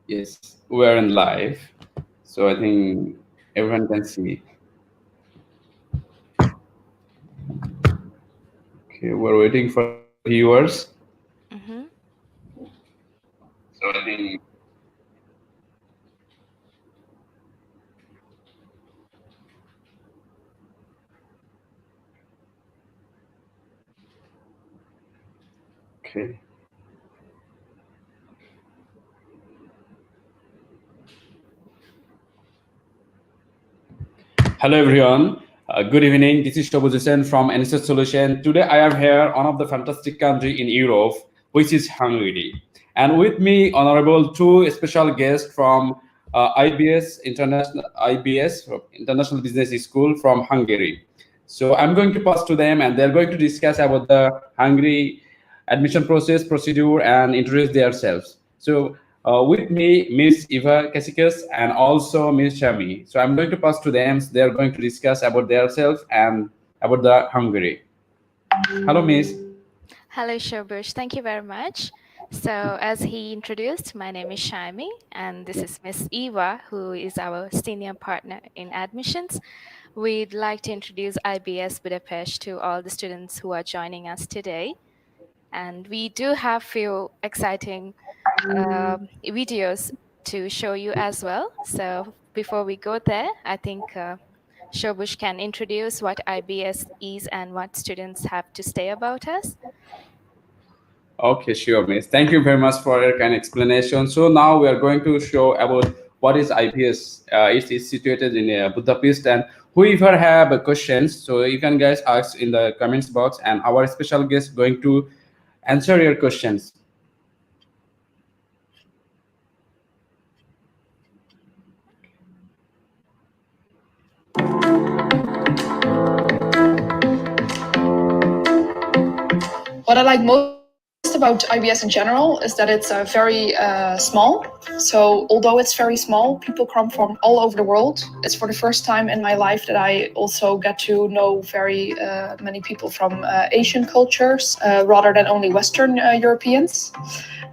Yes, we're in live, so I think everyone can see. Okay, we're waiting for the viewers. Mm-hmm. So I think okay. Hello everyone. Good evening. This is Shobhujasen from NSS Solution. Today I am here, one of the fantastic country in Europe, which is Hungary. And with me, honorable two special guests from IBS from International Business School from Hungary. So I'm going to pass to them, and they're going to discuss about the Hungary admission process, procedure, and introduce themselves. So with me, Miss Eva Kasikas and also Miss Shami. So I'm going to pass to them. They're going to discuss about themselves and about the Hungary. Hello, Miss. Hello, Shobush. Thank you very much. So, as he introduced, my name is Shaimi, and this is Miss Eva, who is our senior partner in admissions. We'd like to introduce IBS Budapest to all the students who are joining us today. And we do have few exciting videos to show you as well. So, before we go there, I think Shobush can introduce what IBS is and what students have to say about us. Okay, sure, Miss. Thank you very much for your kind explanation. So now we are going to show about what is IPS. It is situated in Budapest, and whoever have questions, so you can guys ask in the comments box, and our special guest going to answer your questions. What I like most about IBS in general is that it's very small. So although it's very small, people come from all over the world. It's for the first time in my life that I also get to know very many people from Asian cultures rather than only Western Europeans.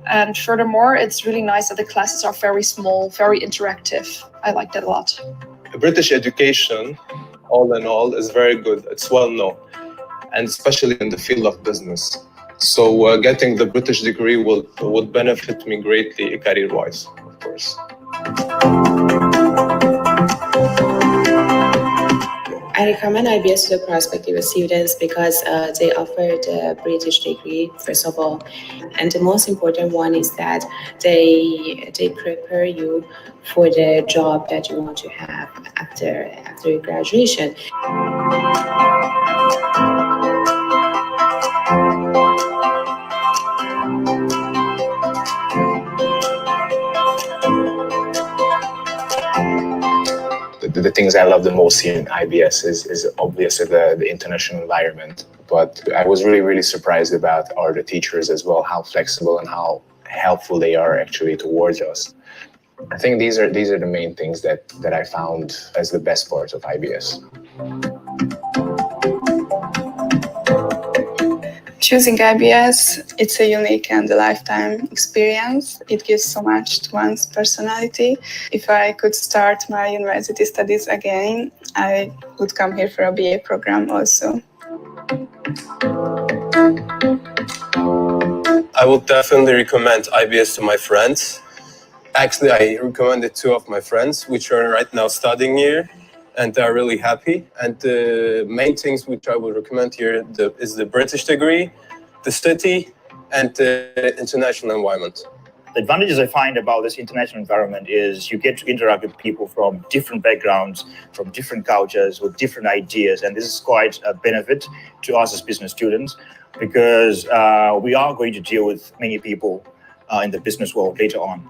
And furthermore, it's really nice that the classes are very small, very interactive. I like that a lot. British education, all in all, is very good. It's well known, and especially in the field of business. So getting the British degree would benefit me greatly career-wise, of course. I recommend IBS to the prospective students because they offer the British degree, first of all. And the most important one is that they prepare you for the job that you want to have after your graduation. The things I love the most here in IBS is obviously the international environment. But I was really surprised about the teachers as well, how flexible and how helpful they are actually towards us. I think these are the main things that I found as the best part of IBS. Choosing IBS, it's a unique and a lifetime experience. It gives so much to one's personality. If I could start my university studies again, I would come here for a BA program also. I would definitely recommend IBS to my friends. Actually, I recommended two of my friends, which are right now studying here, and they're really happy. And the main things which I would recommend here is the British degree, the city, and the international environment. The advantages I find about this international environment is you get to interact with people from different backgrounds, from different cultures, with different ideas. And this is quite a benefit to us as business students because we are going to deal with many people in the business world later on.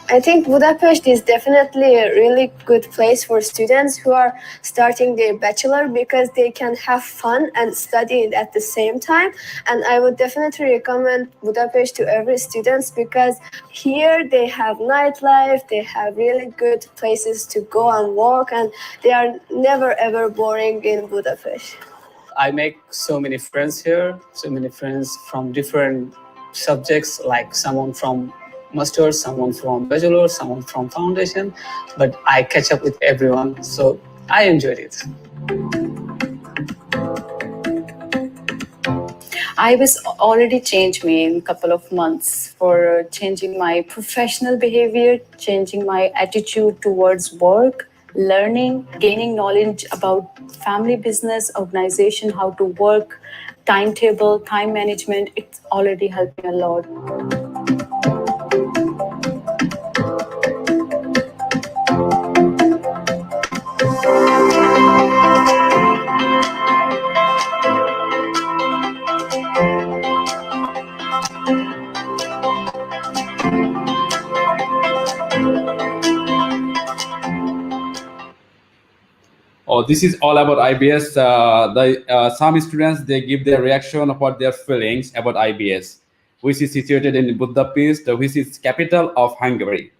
I think Budapest is definitely a really good place for students who are starting their bachelor because they can have fun and study it at the same time. And I would definitely recommend Budapest to every student because here they have nightlife, they have really good places to go and walk, and they are never ever boring in Budapest. I make so many friends here, so many friends from different subjects, like someone from master's, someone from bachelor, someone from foundation, but I catch up with everyone, so I enjoyed it. IBS already changed me in a couple of months for changing my professional behavior, changing my attitude towards work, learning, gaining knowledge about family business, organization, how to work, timetable, time management. It's already helped me a lot. Oh, this is all about IBS. Some students, they give their reaction about their feelings about IBS, which is situated in Budapest, which is capital of Hungary.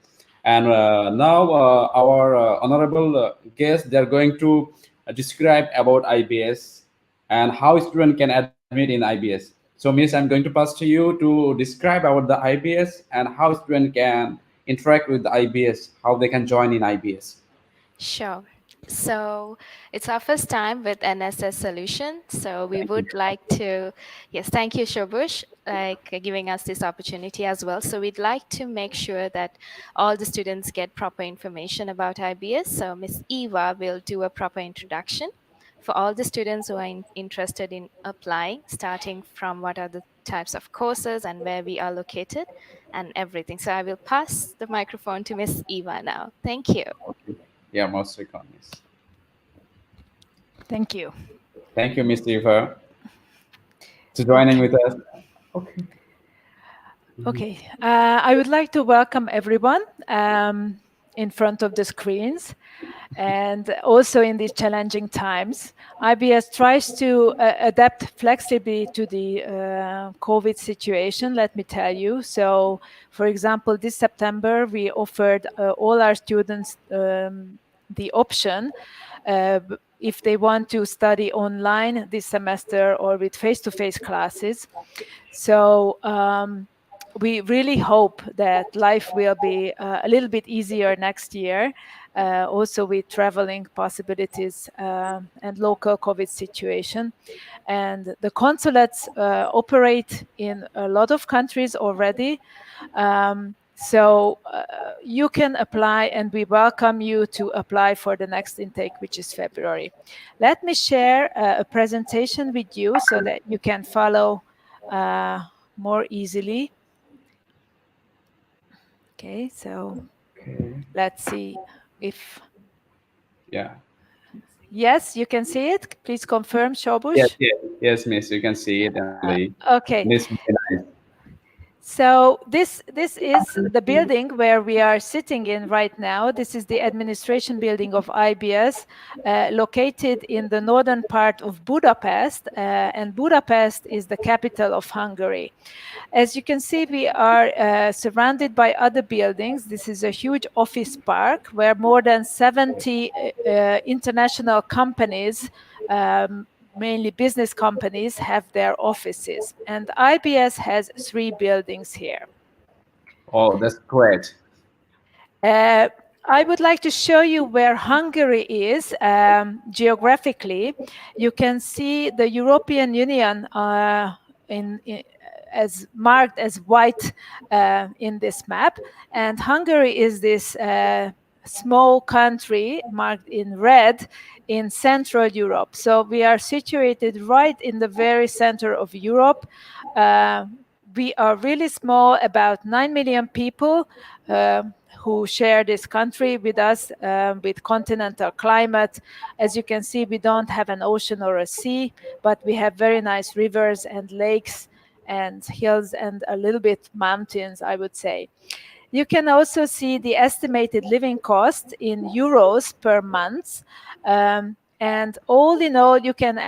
And now our honorable guests, they are going to describe about IBS and how a student can admit in IBS. So, Miss, I'm going to pass to you to describe about the IBS and how a student can interact with the IBS, how they can join in IBS. Sure. So it's our first time with NSS Solution. So we would like to, yes, thank you, Shobush, like giving us this opportunity as well. So we'd like to make sure that all the students get proper information about IBS. So Miss Eva will do a proper introduction for all the students who are interested in applying, starting from what are the types of courses and where we are located and everything. So I will pass the microphone to Miss Eva now. Thank you. Yeah, most welcome, Miss. Thank you. Thank you, Miss Eva, to joining with us. Okay. Okay. I would like to welcome everyone in front of the screens, and also in these challenging times. IBS tries to adapt flexibly to the COVID situation, let me tell you. So, for example, this September, we offered all our students the option if they want to study online this semester or with face-to-face classes. So we really hope that life will be a little bit easier next year, also with traveling possibilities and local COVID situation. And the consulates operate in a lot of countries already. So you can apply, and we welcome you to apply for the next intake, which is February. Let me share a presentation with you so that you can follow more easily. Okay, so let's see if... Yeah. Yes, you can see it. Please confirm, Shobush. Yes, Miss, you can see it. And okay. Miss, nice. So this is the building where we are sitting in right now. This is the administration building of IBS, located in the northern part of Budapest, and Budapest is the capital of Hungary. As you can see, we are surrounded by other buildings. This is a huge office park where more than 70 international companies, mainly business companies, have their offices. And IBS has 3 buildings here. Oh, that's great. I would like to show you where Hungary is geographically. You can see the European Union as marked as white in this map. And Hungary is this small country marked in red in Central Europe. So we are situated right in the very center of Europe. We are really small, about 9 million people who share this country with us, with continental climate. As you can see, we don't have an ocean or a sea, but we have very nice rivers and lakes and hills and a little bit mountains, I would say. You can also see the estimated living cost in euros per month. And all in all, you can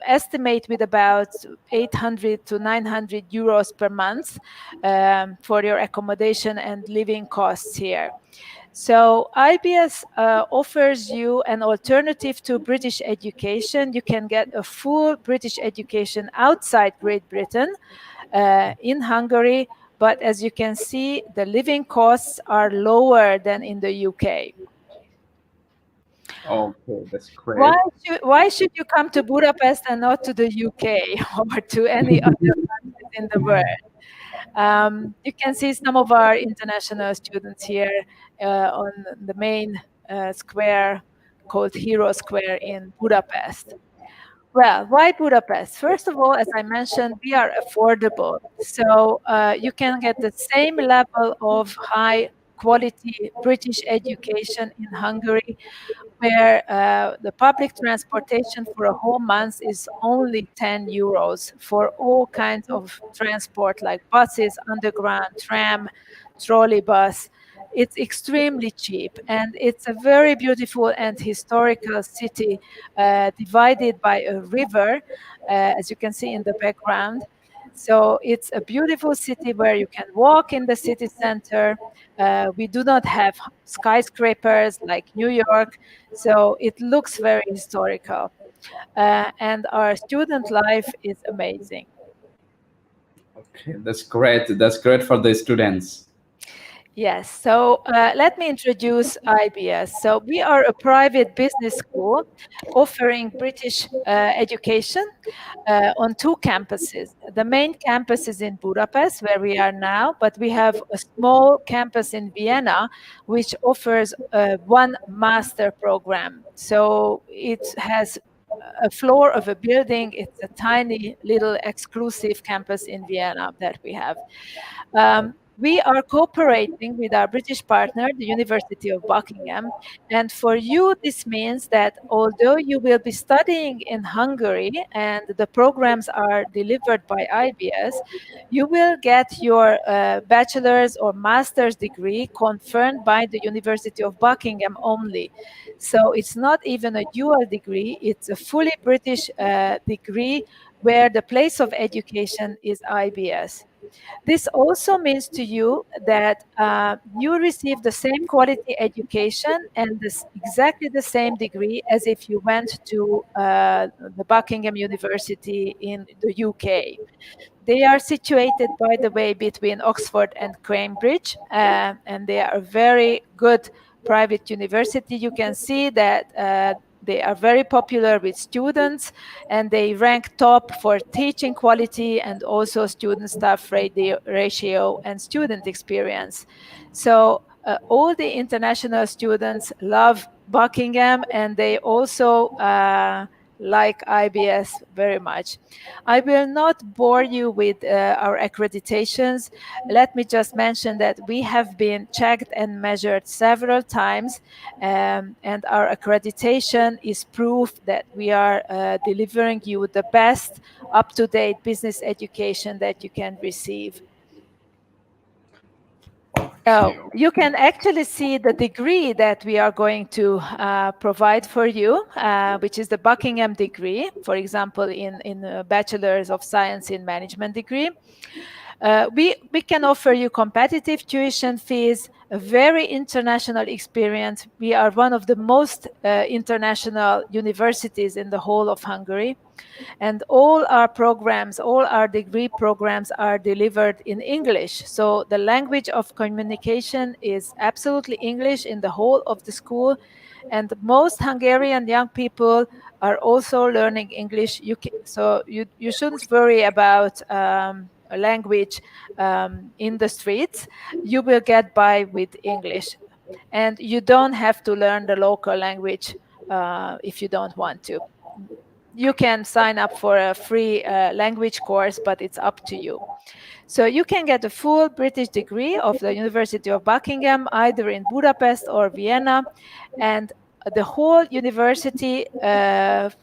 estimate with about 800 to 900 euros per month for your accommodation and living costs here. So IBS offers you an alternative to British education. You can get a full British education outside Great Britain. in Hungary, but as you can see, the living costs are lower than in the UK. Okay, that's great. Why should you come to Budapest and not to the UK or to any other countries in the world? You can see some of our international students here on the main square called Hero Square in Budapest. Well, why Budapest? First of all, as I mentioned, we are affordable. So you can get the same level of high quality British education in Hungary, where the public transportation for a whole month is only 10 euros for all kinds of transport like buses, underground, tram, trolley bus. It's extremely cheap, and it's a very beautiful and historical city divided by a river, as you can see in the background. So it's a beautiful city where you can walk in the city center. We do not have skyscrapers like New York, so it looks very historical. And our student life is amazing. Okay, that's great. That's great for the students. Yes, so let me introduce IBS. So we are a private business school offering British education on 2 campuses. The main campus is in Budapest, where we are now, but we have a small campus in Vienna, which offers 1 master program. So it has a floor of a building. It's a tiny little exclusive campus in Vienna that we have. We are cooperating with our British partner, the University of Buckingham. And for you, this means that although you will be studying in Hungary and the programs are delivered by IBS, you will get your bachelor's or master's degree confirmed by the University of Buckingham only. So it's not even a dual degree, it's a fully British degree where the place of education is IBS. This also means to you that you receive the same quality education and exactly the same degree as if you went to the Buckingham University in the UK. They are situated, by the way, between Oxford and Cambridge, and they are a very good private university. You can see that they are very popular with students, and they rank top for teaching quality and also student-staff ratio and student experience. So all the international students love Buckingham, and they also like IBS very much. I will not bore you with our accreditations. Let me just mention that we have been checked and measured several times, and our accreditation is proof that we are delivering you the best up-to-date business education that you can receive. You can actually see the degree that we are going to provide for you, which is the Buckingham degree, for example, in a Bachelor's of Science in Management degree. We can offer you competitive tuition fees, a very international experience. We are one of the most international universities in the whole of Hungary. And all our programs, all our degree programs are delivered in English. So the language of communication is absolutely English in the whole of the school. And most Hungarian young people are also learning English. So you shouldn't worry about a language in the streets. You will get by with English. And you don't have to learn the local language if you don't want to. You can sign up for a free language course, but it's up to you. So you can get a full British degree of the University of Buckingham, either in Budapest or Vienna. And the whole university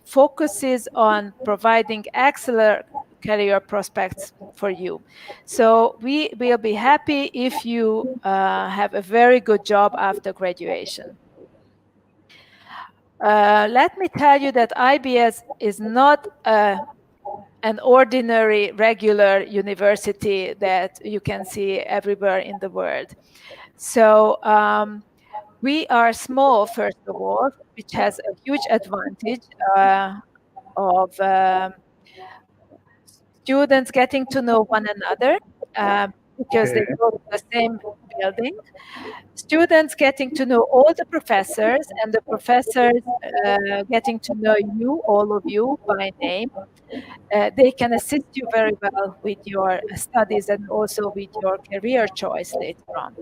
focuses on providing excellent career prospects for you. So we will be happy if you have a very good job after graduation. Let me tell you that IBS is not an ordinary, regular university that you can see everywhere in the world. So we are small, first of all, which has a huge advantage of students getting to know one another because they Okay. go to the same building. Students getting to know all the professors, and the professors getting to know you, all of you, by name. They can assist you very well with your studies and also with your career choice later on.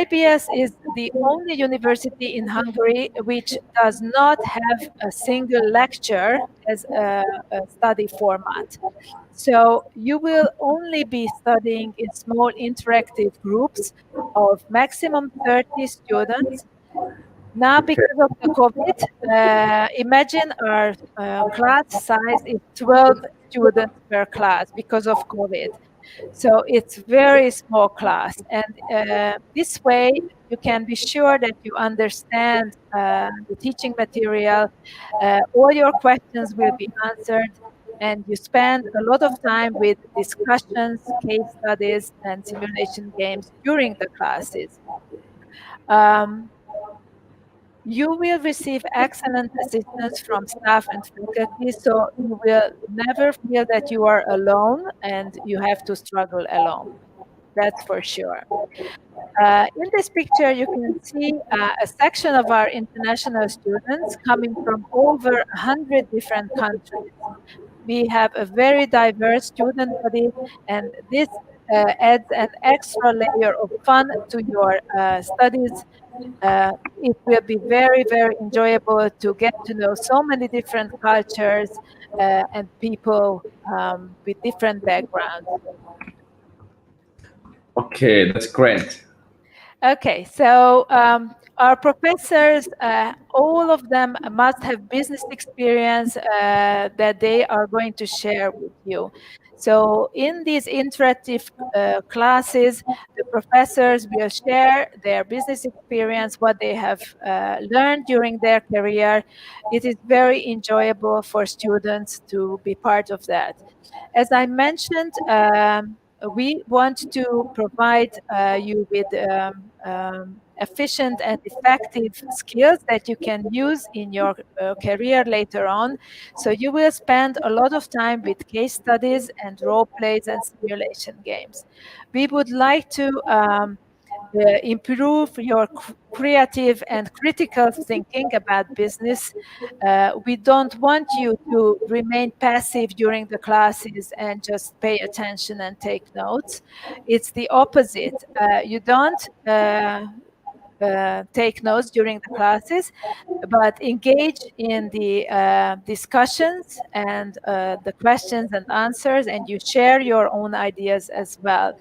IBS is the only university in Hungary which does not have a single lecture as a study format. So you will only be studying in small interactive groups of maximum 30 students. Now, because of the COVID, imagine our class size is 12 students per class because of COVID. So it's very small class. And this way, you can be sure that you understand the teaching material. All your questions will be answered. And you spend a lot of time with discussions, case studies, and simulation games during the classes. You will receive excellent assistance from staff and faculty, so you will never feel that you are alone and you have to struggle alone. That's for sure. In this picture, you can see a section of our international students coming from over 100 different countries. We have a very diverse student body, and this adds an extra layer of fun to your studies. It will be very, very enjoyable to get to know so many different cultures and people with different backgrounds. Okay, that's great. Okay, so our professors, all of them must have business experience that they are going to share with you. So in these interactive classes, the professors will share their business experience, what they have learned during their career. It is very enjoyable for students to be part of that. As I mentioned, we want to provide you with efficient and effective skills that you can use in your career later on. So you will spend a lot of time with case studies and role plays and simulation games. We would like to improve your creative and critical thinking about business. We don't want you to remain passive during the classes and just pay attention and take notes. It's the opposite. You don't take notes during the classes, but engage in the discussions and the questions and answers, and you share your own ideas as well.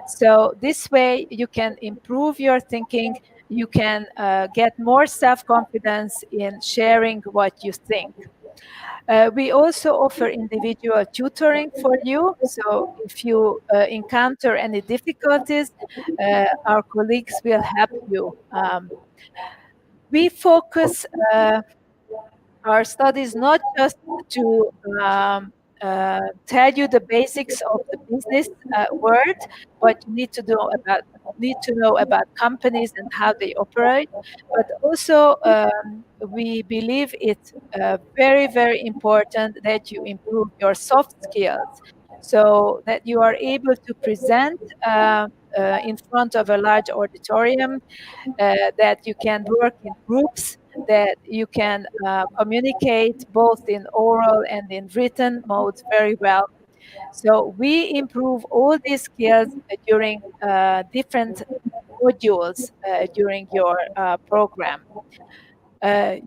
So this way you can improve your thinking, you can get more self-confidence in sharing what you think. We also offer individual tutoring for you. So if you encounter any difficulties, our colleagues will help you. We focus our studies not just to tell you the basics of the business world, what you need to know about companies and how they operate, but also we believe it's very, very important that you improve your soft skills so that you are able to present in front of a large auditorium, that you can work in groups, that you can communicate both in oral and in written modes very well. So we improve all these skills during different modules during your program.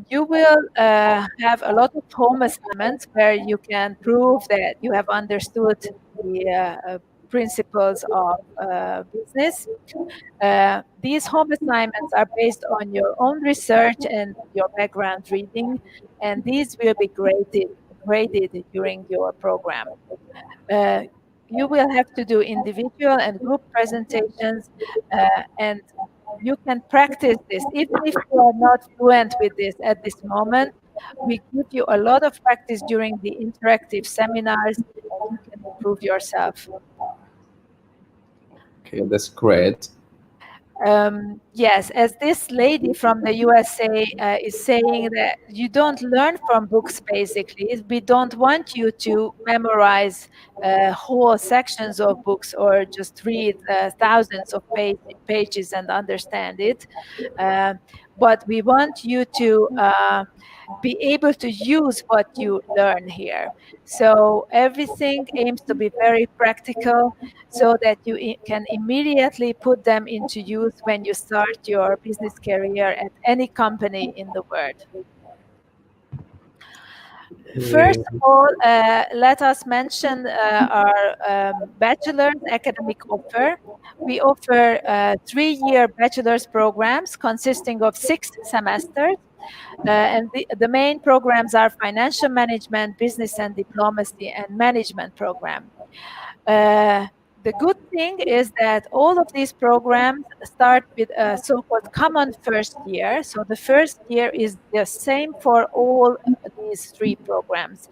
You will have a lot of home assignments where you can prove that you have understood the principles of business. These home assignments are based on your own research and your background reading, and these will be graded during your program. You will have to do individual and group presentations, and you can practice this. Even if you are not fluent with this at this moment, we give you a lot of practice during the interactive seminars, and you can improve yourself. Okay, that's great. Yes, as this lady from the USA is saying that you don't learn from books, basically. We don't want you to memorize whole sections of books or just read thousands of pages and understand it. Uh, but we want you to be able to use what you learn here. So everything aims to be very practical so that you can immediately put them into use when you start your business career at any company in the world. First of all, let us mention our bachelor's academic offer. We offer 3-year bachelor's programs consisting of 6 semesters. And the main programs are financial management, business and diplomacy, and management program. The good thing is that all of these programs start with a so-called common first year. So the first year is the same for all these 3 programs.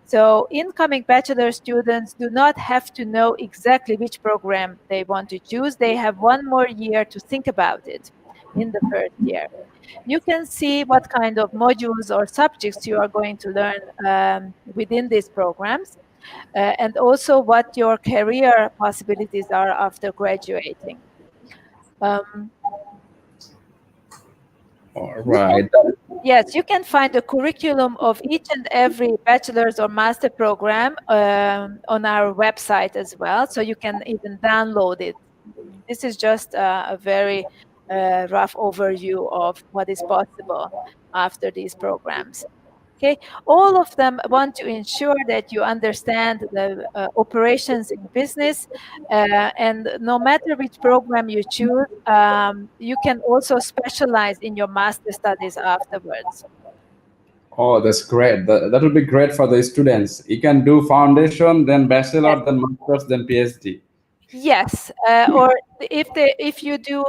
So incoming bachelor students do not have to know exactly which program they want to choose. They have 1 more year to think about it in the first year. You can see what kind of modules or subjects you are going to learn within these programs, and also what your career possibilities are after graduating. All right. Yes, you can find the curriculum of each and every bachelor's or master program on our website as well, so you can even download it. This is just a very rough overview of what is possible after these programs. Okay, all of them want to ensure that you understand the operations in business, and no matter which program you choose, you can also specialize in your master studies afterwards. Oh, that's great. That would be great for the students. You can do foundation, then bachelor, then master's, then PhD. Yes, or if you do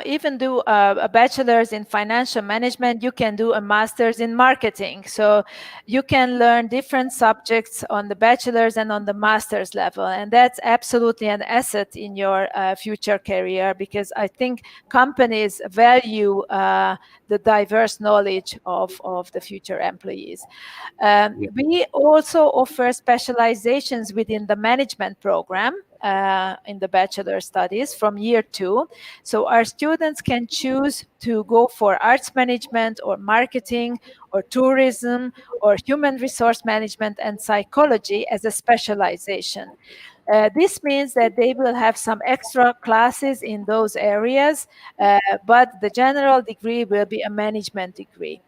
even do a bachelor's in financial management, you can do a master's in marketing. So you can learn different subjects on the bachelor's and on the master's level, and that's absolutely an asset in your future career, because I think companies value the diverse knowledge of the future employees. We also offer specializations within the management program in the bachelor studies from year 2. So our students can choose to go for arts management or marketing or tourism or human resource management and psychology as a specialization. This means that they will have some extra classes in those areas, but the general degree will be a management degree.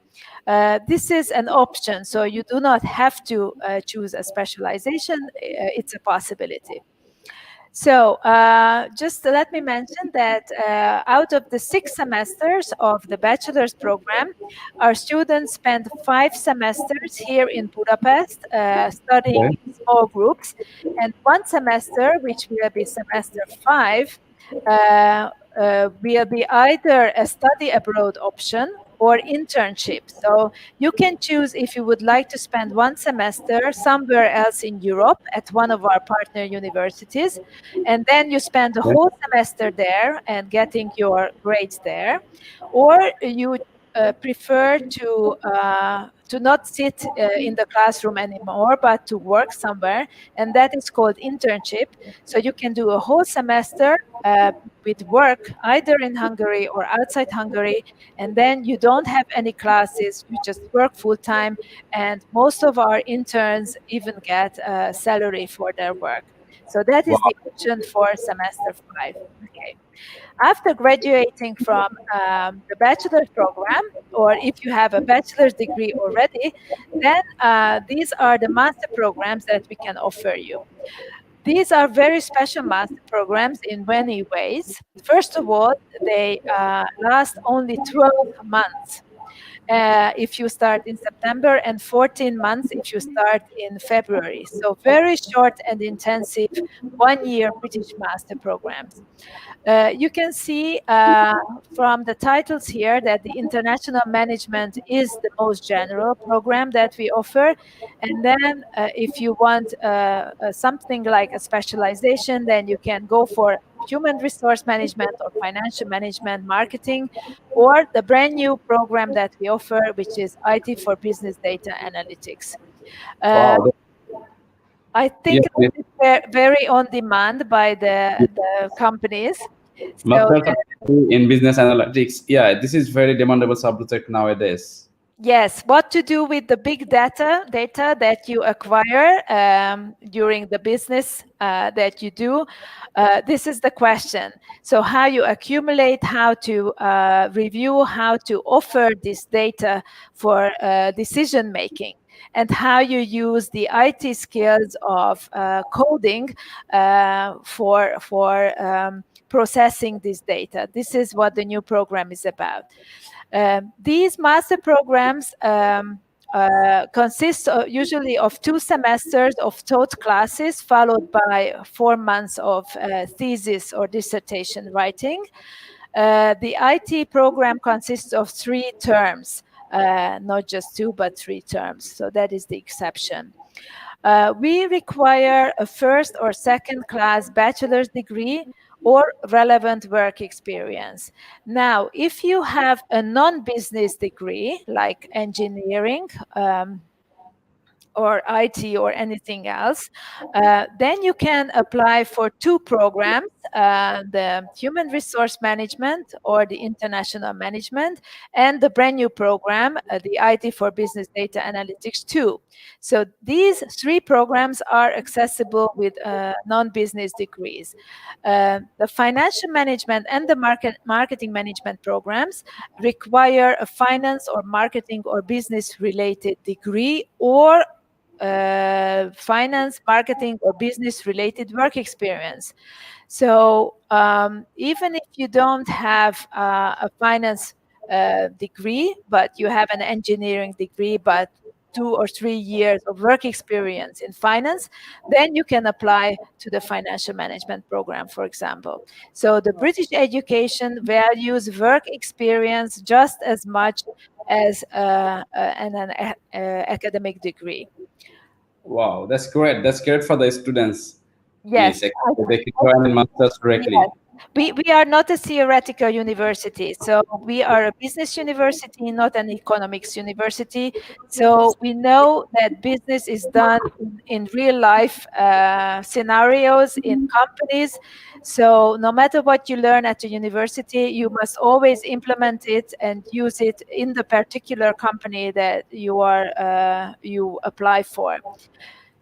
This is an option, so you do not have to choose a specialization. It's a possibility. So just let me mention that out of the 6 semesters of the bachelor's program, our students spend 5 semesters here in Budapest studying in small groups, and 1 semester, which will be semester 5, will be either a study abroad option or internship. So you can choose if you would like to spend 1 semester somewhere else in Europe at one of our partner universities, and then you spend the whole semester there and getting your grades there, or you prefer to not sit in the classroom anymore, but to work somewhere, and that is called internship. So you can do a whole semester with work either in Hungary or outside Hungary, and then you don't have any classes, you just work full-time, and most of our interns even get a salary for their work. So that is the option for semester 5. Okay. After graduating from the bachelor's program, or if you have a bachelor's degree already, then these are the master programs that we can offer you. These are very special master programs in many ways. First of all, they last only 12 months. If you start in September, and 14 months if you start in February. So very short and intensive 1-year British master programs. You can see from the titles here that the international management is the most general program that we offer. And then if you want something like a specialization, then you can go for human resource management or financial management, marketing, or the brand new program that we offer, which is IT for Business Data Analytics. Wow. I think Yeah. it's very on demand by the companies. So Masters in business analytics. Yeah, this is very demandable subject nowadays. yes, what to do with the big data that you acquire during the business that you do? This is the question. So how you accumulate, how to review, how to offer this data for decision making, and how you use the IT skills of coding for processing this data. This is what the new program is about. These master programs consist usually of 2 semesters of taught classes, followed by 4 months of thesis or dissertation writing. The IT program consists of 3 terms, not just 2, but 3 terms. So that is the exception. We require a first or second class bachelor's degree or relevant work experience. Now, if you have a non-business degree like engineering, or IT or anything else, then you can apply for 2 programs, the Human Resource Management or the International Management, and the brand new program, the IT for Business Data Analytics 2. So these 3 programs are accessible with non-business degrees. The Financial Management and the Marketing Management programs require a finance or marketing or business-related degree or finance, marketing, or business-related work experience. So even if you don't have a finance degree, but you have an engineering degree, but 2 or 3 years of work experience in finance, then you can apply to the financial management program, for example. So the British education values work experience just as much as an academic degree. Wow, that's great. That's great for the students. Yes, They can join masters directly. yes. We are not a theoretical university, so we are a business university, not an economics university. So we know that business is done in real life scenarios in companies. So no matter what you learn at the university, you must always implement it and use it in the particular company that you apply for.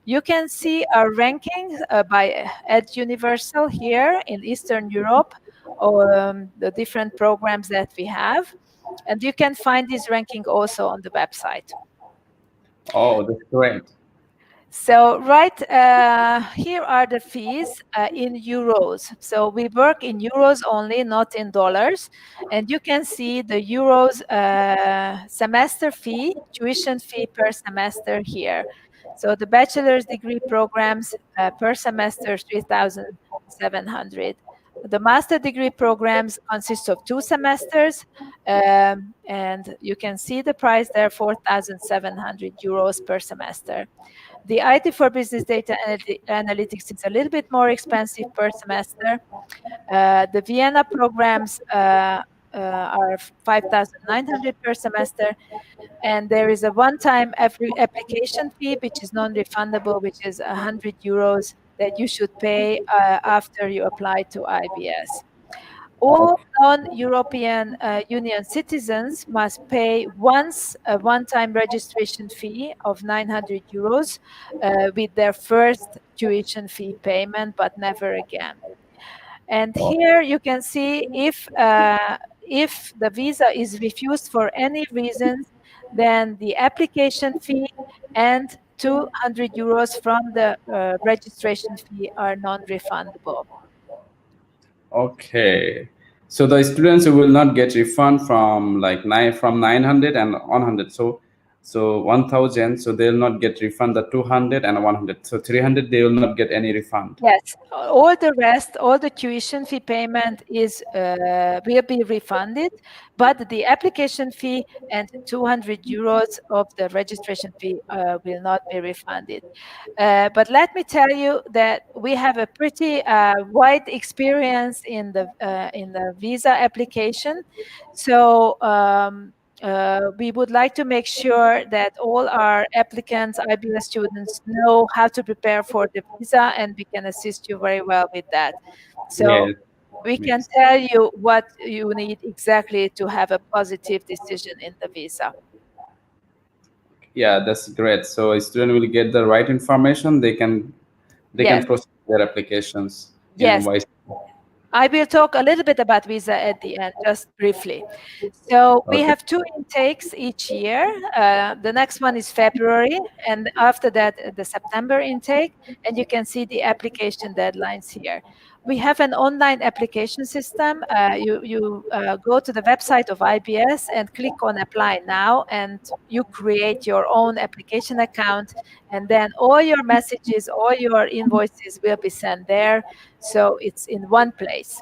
You can see our rankings by Ed Universal here in Eastern Europe, or the different programs that we have. And you can find this ranking also on the website. Oh, that's great. So here are the fees in euros. So we work in euros only, not in dollars. And you can see the euros semester fee, tuition fee per semester here. So the bachelor's degree programs per semester, 3,700. The master degree programs consist of 2 semesters, and you can see the price there, 4,700 euros per semester. The IT for Business Data Analytics is a little bit more expensive per semester. The Vienna programs are 5,900 per semester. And there is a one-time application fee, which is non-refundable, which is 100 euros that you should pay after you apply to IBS. All non-European Union citizens must pay once a one-time registration fee of 900 euros with their first tuition fee payment, but never again. And here you can see if the visa is refused for any reason, then the application fee and 200 euros from the registration fee are non-refundable. Okay. So the students will not get refund from 900 and 100. So So 1,000, so they'll not get refund the 200 and 100. So 300, they will not get any refund. Yes, all the rest, all the tuition fee payment is will be refunded, but the application fee and 200 euros of the registration fee will not be refunded. But let me tell you that we have a pretty wide experience in the visa application. So we would like to make sure that all our applicants, IBS students, know how to prepare for the visa, and we can assist you very well with that. So Yes. we can tell you what you need exactly to have a positive decision in the visa. Yeah, that's great. So a student will get the right information. They can Yes. proceed their applications Yes. in wise. I will talk a little bit about visa at the end, just briefly. So we have 2 intakes each year. The next one is February, and after that, the September intake. And you can see the application deadlines here. We have an online application system. You go to the website of IBS and click on Apply Now, and you create your own application account. And then all your messages, all your invoices will be sent there. So it's in one place.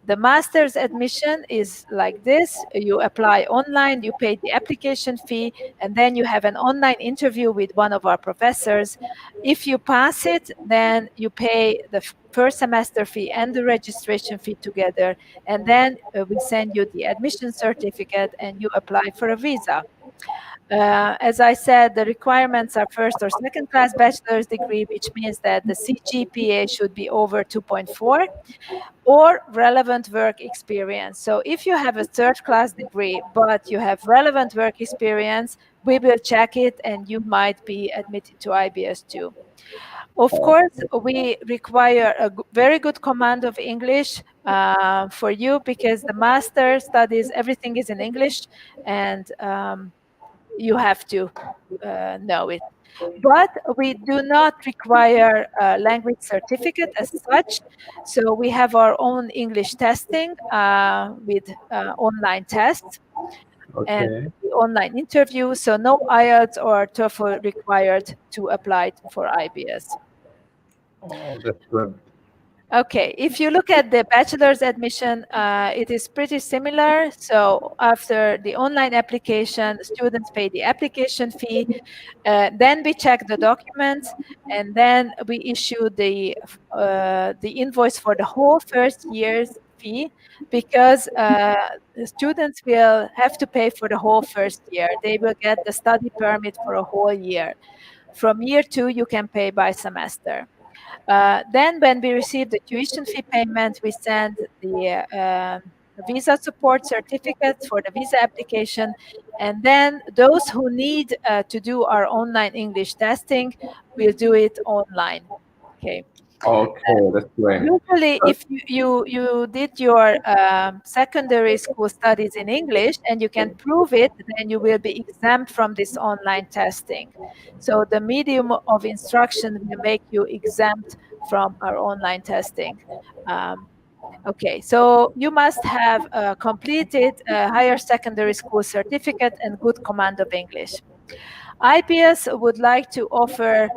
The master's admission is like this. You apply online, you pay the application fee, and then you have an online interview with one of our professors. If you pass it, then you pay the first semester fee and the registration fee together, and then we send you the admission certificate and you apply for a visa. As I said, the requirements are first or second class bachelor's degree, which means that the CGPA should be over 2.4, or relevant work experience. So if you have a third class degree, but you have relevant work experience, we will check it and you might be admitted to IBS too. Of course, we require a very good command of English for you, because the master studies, everything is in English, and you have to know it. But we do not require a language certificate as such. So we have our own English testing with online tests and online interview. So no IELTS or TOEFL required to apply for IBS. Oh, that's good. Okay, if you look at the bachelor's admission, it is pretty similar. So after the online application, students pay the application fee, then we check the documents, and then we issue the invoice for the whole first year's fee, because the students will have to pay for the whole first year. They will get the study permit for a whole year. From year 2, you can pay by semester. Then when we receive the tuition fee payment, we send the visa support certificates for the visa application. And then those who need to do our online English testing will do it online. Okay. Okay, that's great. Usually, if you did your secondary school studies in English and you can prove it, then you will be exempt from this online testing. So the medium of instruction will make you exempt from our online testing. Okay, so you must have completed a higher secondary school certificate and good command of English. IBS would like to offer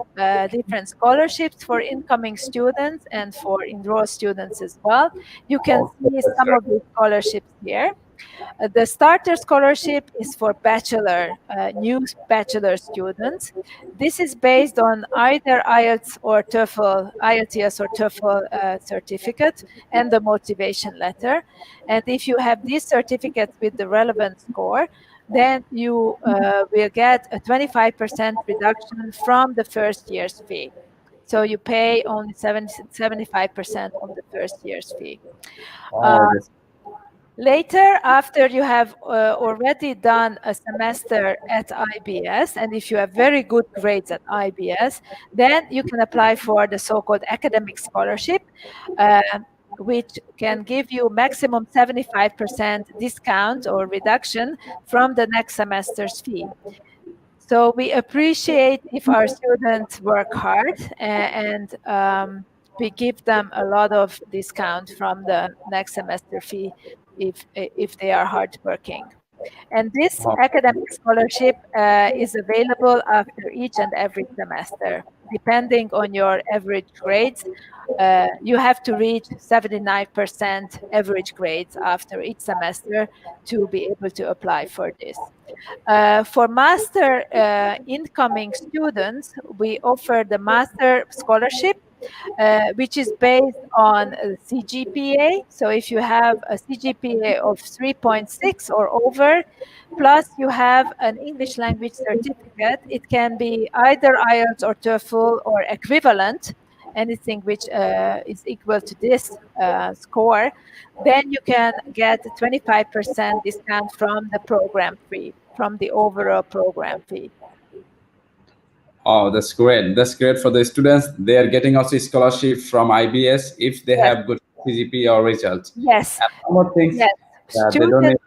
different scholarships for incoming students and for enrolled students as well. You can see some of these scholarships here. The starter scholarship is for new bachelor students. This is based on either IELTS or TOEFL, IELTS or TOEFL certificate and the motivation letter. And if you have these certificates with the relevant score, then you will get a 25% reduction from the first year's fee. So you pay only 75% of the first year's fee. Later, after you have already done a semester at IBS, and if you have very good grades at IBS, then you can apply for the so-called academic scholarship, which can give you maximum 75% discount or reduction from the next semester's fee. So we appreciate if our students work hard, and we give them a lot of discount from the next semester fee if they are hardworking. And this academic scholarship is available after each and every semester. Depending on your average grades, you have to reach 79% average grades after each semester to be able to apply for this. For master incoming students, we offer the master scholarship, which is based on CGPA. So if you have a CGPA of 3.6 or over, plus you have an English language certificate, it can be either IELTS or TOEFL or equivalent, anything which is equal to this score, then you can get 25% discount from the program fee, from the overall program fee. Oh, that's great. That's great for the students. They are getting also scholarship from IBS if they have good CGP or results. Yes. And one more thing, yes. they don't need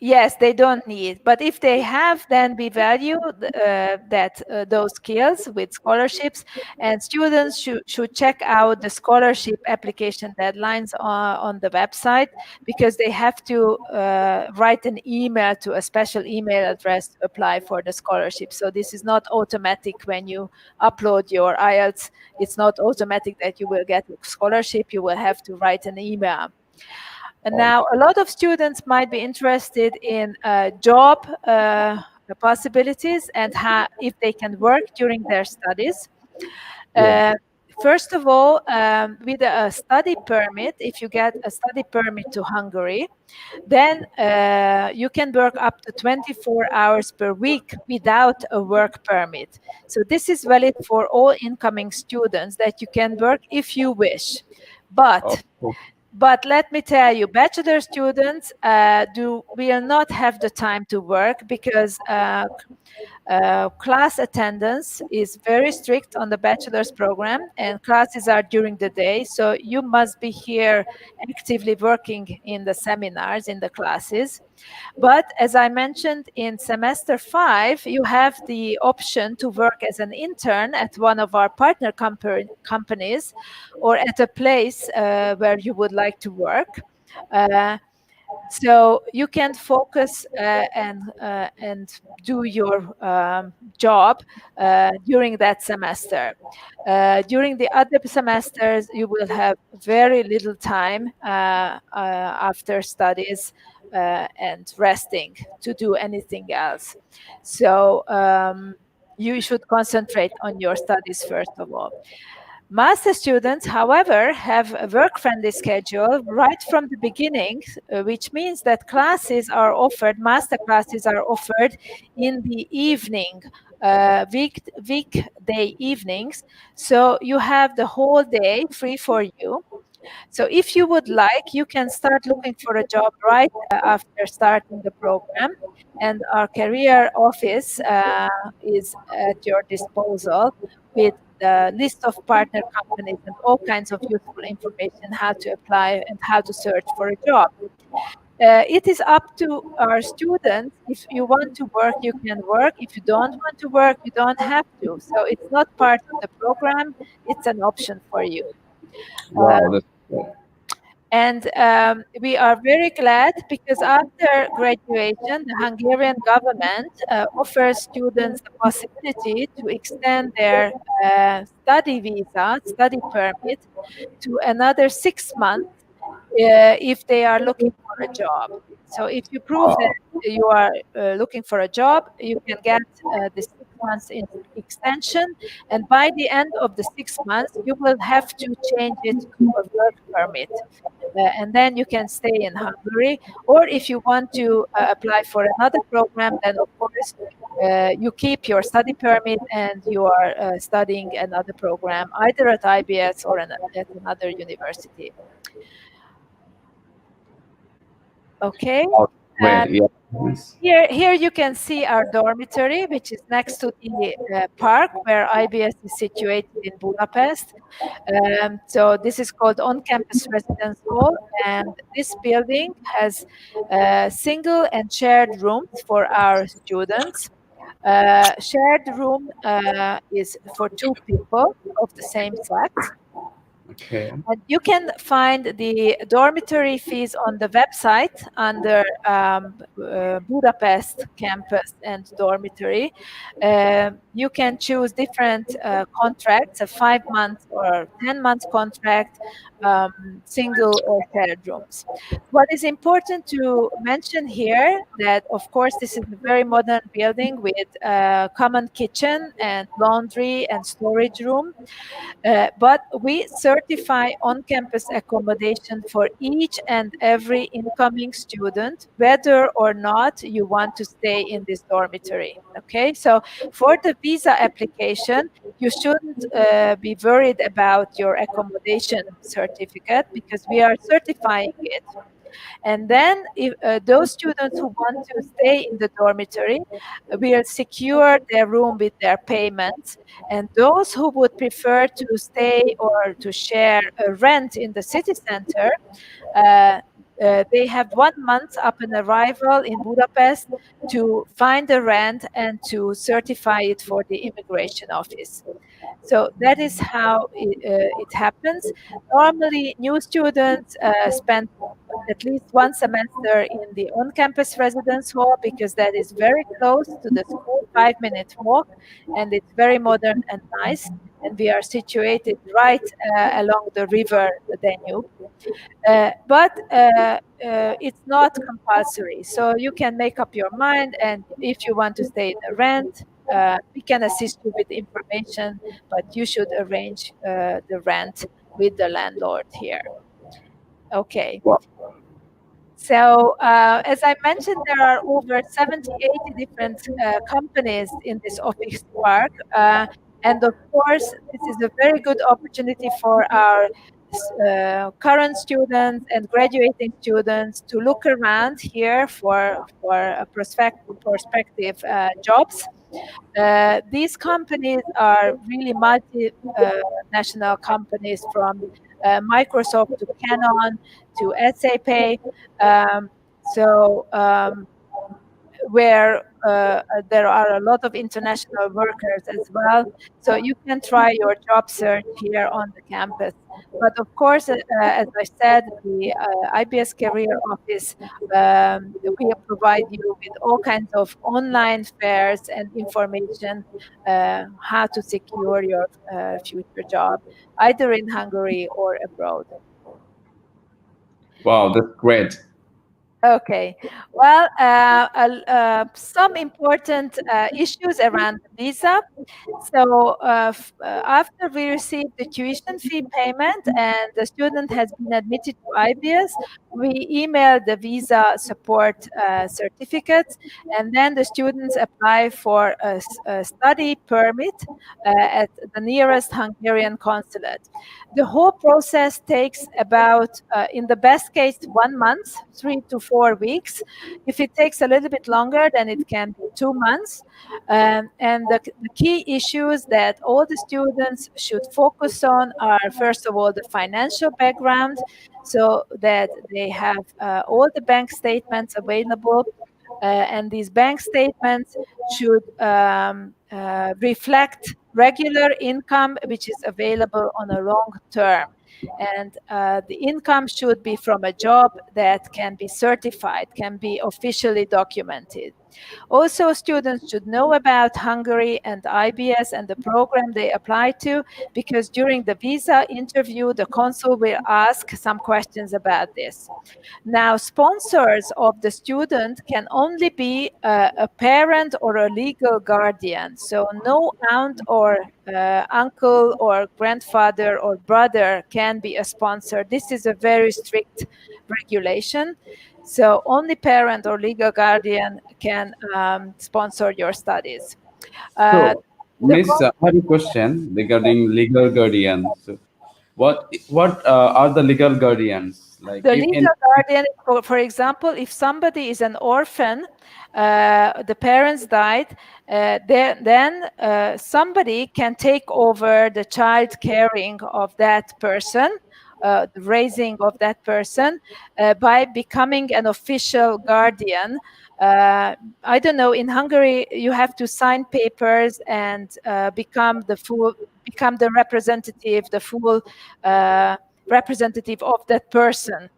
Yes, they don't need, but if they have, then we value those skills with scholarships, and students should check out the scholarship application deadlines on the website, because they have to write an email to a special email address to apply for the scholarship. So this is not automatic when you upload your IELTS. It's not automatic that you will get a scholarship. You will have to write an email. And now a lot of students might be interested in job possibilities and if they can work during their studies. First of all, with a study permit, if you get a study permit to Hungary, then you can work up to 24 hours per week without a work permit. So this is valid for all incoming students, that you can work if you wish. But let me tell you, bachelor students will not have the time to work, because class attendance is very strict on the bachelor's program, and classes are during the day. So you must be here actively working in the seminars, in the classes. But as I mentioned, in semester 5, you have the option to work as an intern at one of our partner companies, or at a place where you would like to work. So you can focus and do your job during that semester. During the other semesters, you will have very little time after studies and resting to do anything else. So you should concentrate on your studies first of all. Master students, however, have a work-friendly schedule right from the beginning, which means that master classes are offered in the evening, weekday evenings. So you have the whole day free for you. So if you would like, you can start looking for a job right after starting the program, and our career office is at your disposal with the list of partner companies and all kinds of useful information, how to apply and how to search for a job. It is up to our students. If you want to work, you can work. If you don't want to work, you don't have to. So it's not part of the program. It's an option for you. Wow, that's great. And we are very glad, because after graduation, the Hungarian government offers students the possibility to extend their study visa, study permit, to another 6 months if they are looking for a job. So if you prove that you are looking for a job, you can get the 6 months in extension, and by the end of the 6 months, you will have to change it to a work permit. And then you can stay in Hungary. Or if you want to apply for another program, then of course you keep your study permit and you are studying another program, either at IBS or at another university. Okay. Here you can see our dormitory, which is next to the park where IBS is situated in Budapest. So this is called On-Campus Residence Hall, and this building has single and shared rooms for our students. Shared room is for 2 people of the same sex. Okay. And you can find the dormitory fees on the website under Budapest campus and dormitory. You can choose different contracts, a 5 month or 10 month contract, single or shared rooms. What is important to mention here that, of course, this is a very modern building with a common kitchen and laundry and storage room. But we certify on-campus accommodation for each and every incoming student, whether or not you want to stay in this dormitory. Okay, so for the visa application, you shouldn't be worried about your accommodation certificate because we are certifying it. And then if those students who want to stay in the dormitory will secure their room with their payments. And those who would prefer to stay or to share a rent in the city center, they have 1 month upon arrival in Budapest to find a rent and to certify it for the immigration office. So that is how it happens. Normally, new students spend at least 1 semester in the on-campus residence hall because that is very close to the school, 5-minute walk, and it's very modern and nice. And we are situated right along the river, the Danube. But it's not compulsory. So you can make up your mind, and if you want to stay in the rent, we can assist you with information, but you should arrange the rent with the landlord here. Okay. So as I mentioned, there are over 70, 80 different companies in this office park. And of course, this is a very good opportunity for our current students and graduating students to look around here for prospective jobs. These companies are really multinational companies from Microsoft to Canon to SAP. Where there are a lot of international workers as well. So you can try your job search here on the campus. But of course, as I said, the IBS Career Office will provide you with all kinds of online fairs and information how to secure your future job, either in Hungary or abroad. Wow, that's great. Okay, well, some important issues around the visa. So after we receive the tuition fee payment and the student has been admitted to IBS, we email the visa support certificates, and then the students apply for a study permit at the nearest Hungarian consulate. The whole process takes about, in the best case, 1 month, 3 to 4 weeks. If it takes a little bit longer, then it can be 2 months. And the key issues that all the students should focus on are, first of all, the financial background, so that they have all the bank statements available. And these bank statements should reflect regular income, which is available on a long term. And the income should be from a job that can be certified, can be officially documented. Also, students should know about Hungary and IBS and the program they apply to, because during the visa interview, the consul will ask some questions about this. Now, sponsors of the student can only be a parent or a legal guardian. So no aunt or uncle or grandfather or brother can be a sponsor. This is a very strict regulation. So only parent or legal guardian can sponsor your studies. So, Miss, I have a question regarding legal guardians. So what are the legal guardians? Like, the legal guardian, for example, if somebody is an orphan, the parents died, then somebody can take over the child caring of that person, the raising of that person, by becoming an official guardian. I don't know, in Hungary, you have to sign papers and become the full become the representative, the full representative of that person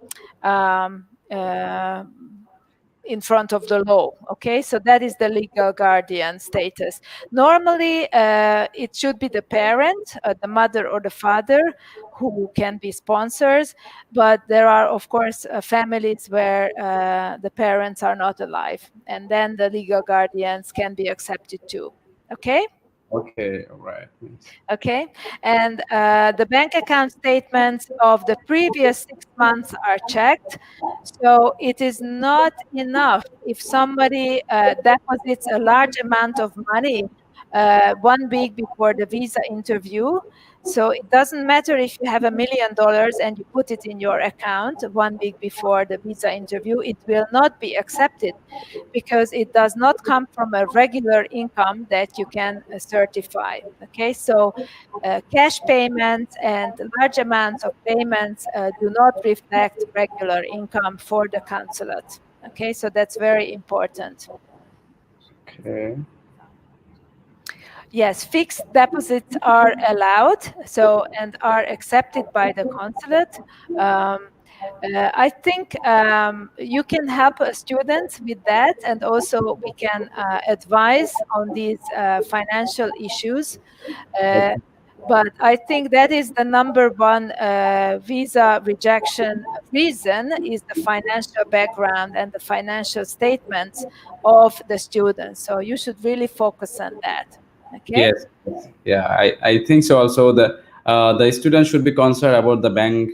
in front of the law. Okay, so that is the legal guardian status. Normally, it should be the parent, the mother or the father, who can be sponsors, but there are, of course, families where the parents are not alive, and then the legal guardians can be accepted too. Okay. Okay, all right. Okay, and the bank account statements of the previous 6 months are checked. So it is not enough if somebody deposits a large amount of money 1 week before the visa interview. So it doesn't matter if you have $1 million and you put it in your account 1 week before the visa interview, it will not be accepted because it does not come from a regular income that you can certify. Okay, so cash payments and large amounts of payments do not reflect regular income for the consulate. Okay, so that's very important. Okay. Yes, fixed deposits are allowed, and are accepted by the consulate. I think you can help students with that, and also we can advise on these financial issues. But I think that is the number one visa rejection reason is the financial background and the financial statements of the students. So you should really focus on that. Okay. Yes. Yeah, I think so. Also, the student should be concerned about the bank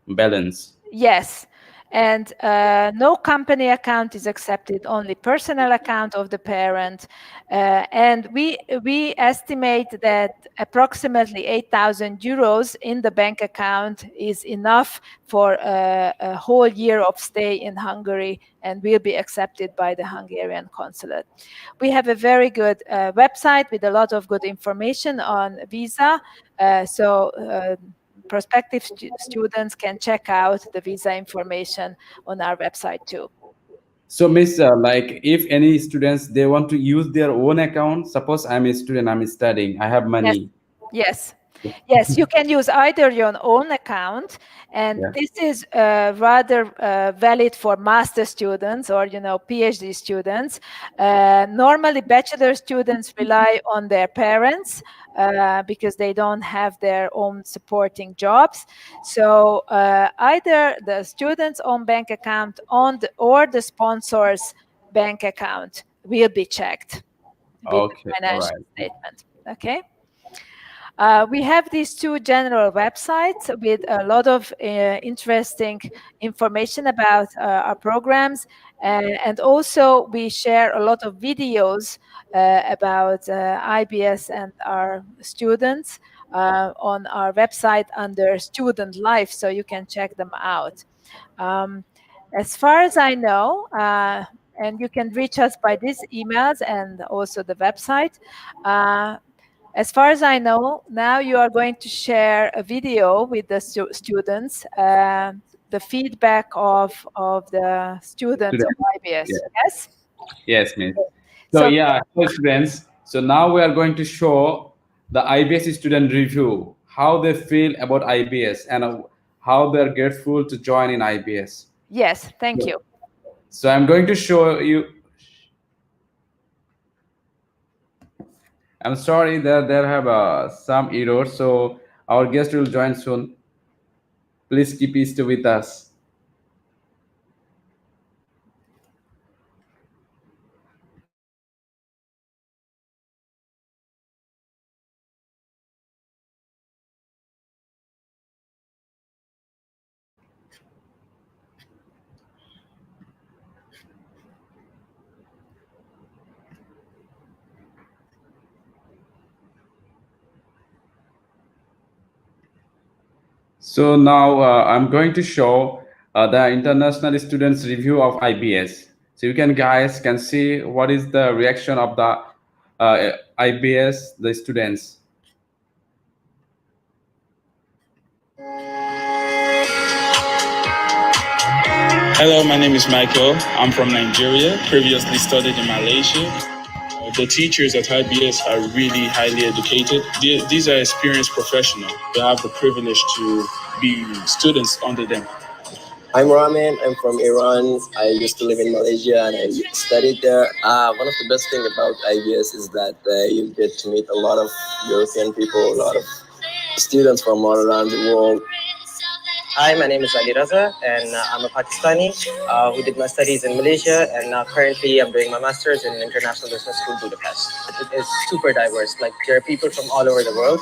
balance. Yes. And no company account is accepted, only personal account of the parent. And we estimate that approximately 8,000 euros in the bank account is enough for a whole year of stay in Hungary and will be accepted by the Hungarian consulate. We have a very good website with a lot of good information on visa. Prospective students can check out the visa information on our website too. So, Miss, like if any students, they want to use their own account, suppose I'm a student, I'm studying, I have money. Yes. Yes, you can use either your own account, and this is rather valid for master students or PhD students. Normally, bachelor students rely on their parents because they don't have their own supporting jobs. So either the student's own bank account or the sponsor's bank account will be checked with the financial statement. Okay. We have these two general websites with a lot of interesting information about our programs. And also we share a lot of videos about IBS and our students on our website under Student Life, so you can check them out. As far as I know, and you can reach us by these emails and also the website. As far as I know, now you are going to share a video with the students, the feedback of the students of IBS. Yes? Yes, Miss. So yeah, students. So now we are going to show the IBS student review, how they feel about IBS and how they're grateful to join in IBS. Yes, thank you. So I'm going to show you. I'm sorry that there have some errors, so our guest will join soon. Please keep still with us. So now I'm going to show the international students review of IBS. So you guys can see what is the reaction of the IBS, the students. Hello, my name is Michael. I'm from Nigeria, previously studied in Malaysia. The teachers at IBS are really highly educated. These are experienced professionals. They have the privilege to be students under them. I'm Ramin. I'm from Iran. I used to live in Malaysia and I studied there. One of the best things about IBS is that you get to meet a lot of European people, a lot of students from all around the world. Hi, my name is Ali Raza, and I'm a Pakistani who did my studies in Malaysia, and currently I'm doing my master's in International Business School, Budapest. It is super diverse. Like, there are people from all over the world,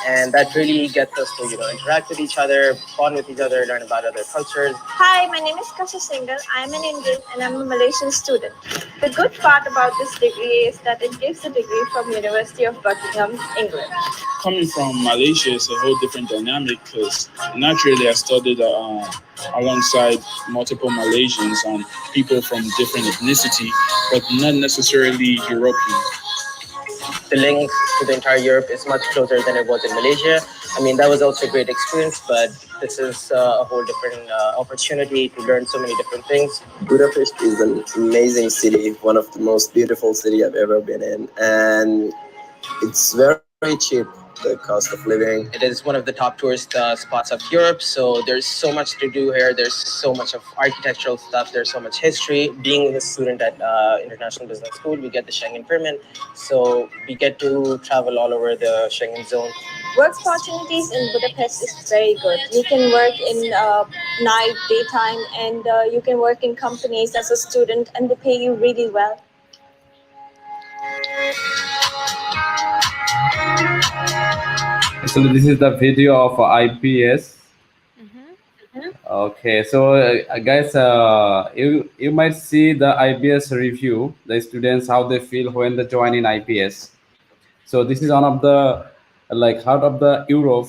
and that really gets us to interact with each other, bond with each other, learn about other cultures. Hi, my name is Kasha Singhal. I'm an Indian and I'm a Malaysian student. The good part about this degree is that it gives a degree from University of Buckingham, England. Coming from Malaysia is a whole different dynamic because naturally I studied alongside multiple Malaysians and people from different ethnicity, but not necessarily European. The link to the entire Europe is much closer than it was in Malaysia. I mean, that was also a great experience, but this is a whole different opportunity to learn so many different things. Budapest is an amazing city, one of the most beautiful cities I've ever been in, and it's very cheap, the cost of living. It is one of the top tourist spots of Europe, so there's so much to do here. There's so much of architectural stuff. There's so much history. Being a student at International Business School, we get the Schengen permit, so we get to travel all over the Schengen zone. Work opportunities in Budapest is very good. You can work in night, daytime, and you can work in companies as a student, and they pay you really well. So this is the video of IBS. Okay, so guys, you might see the IBS review, the students how they feel when they join in IBS. So this is one of the heart of the Europe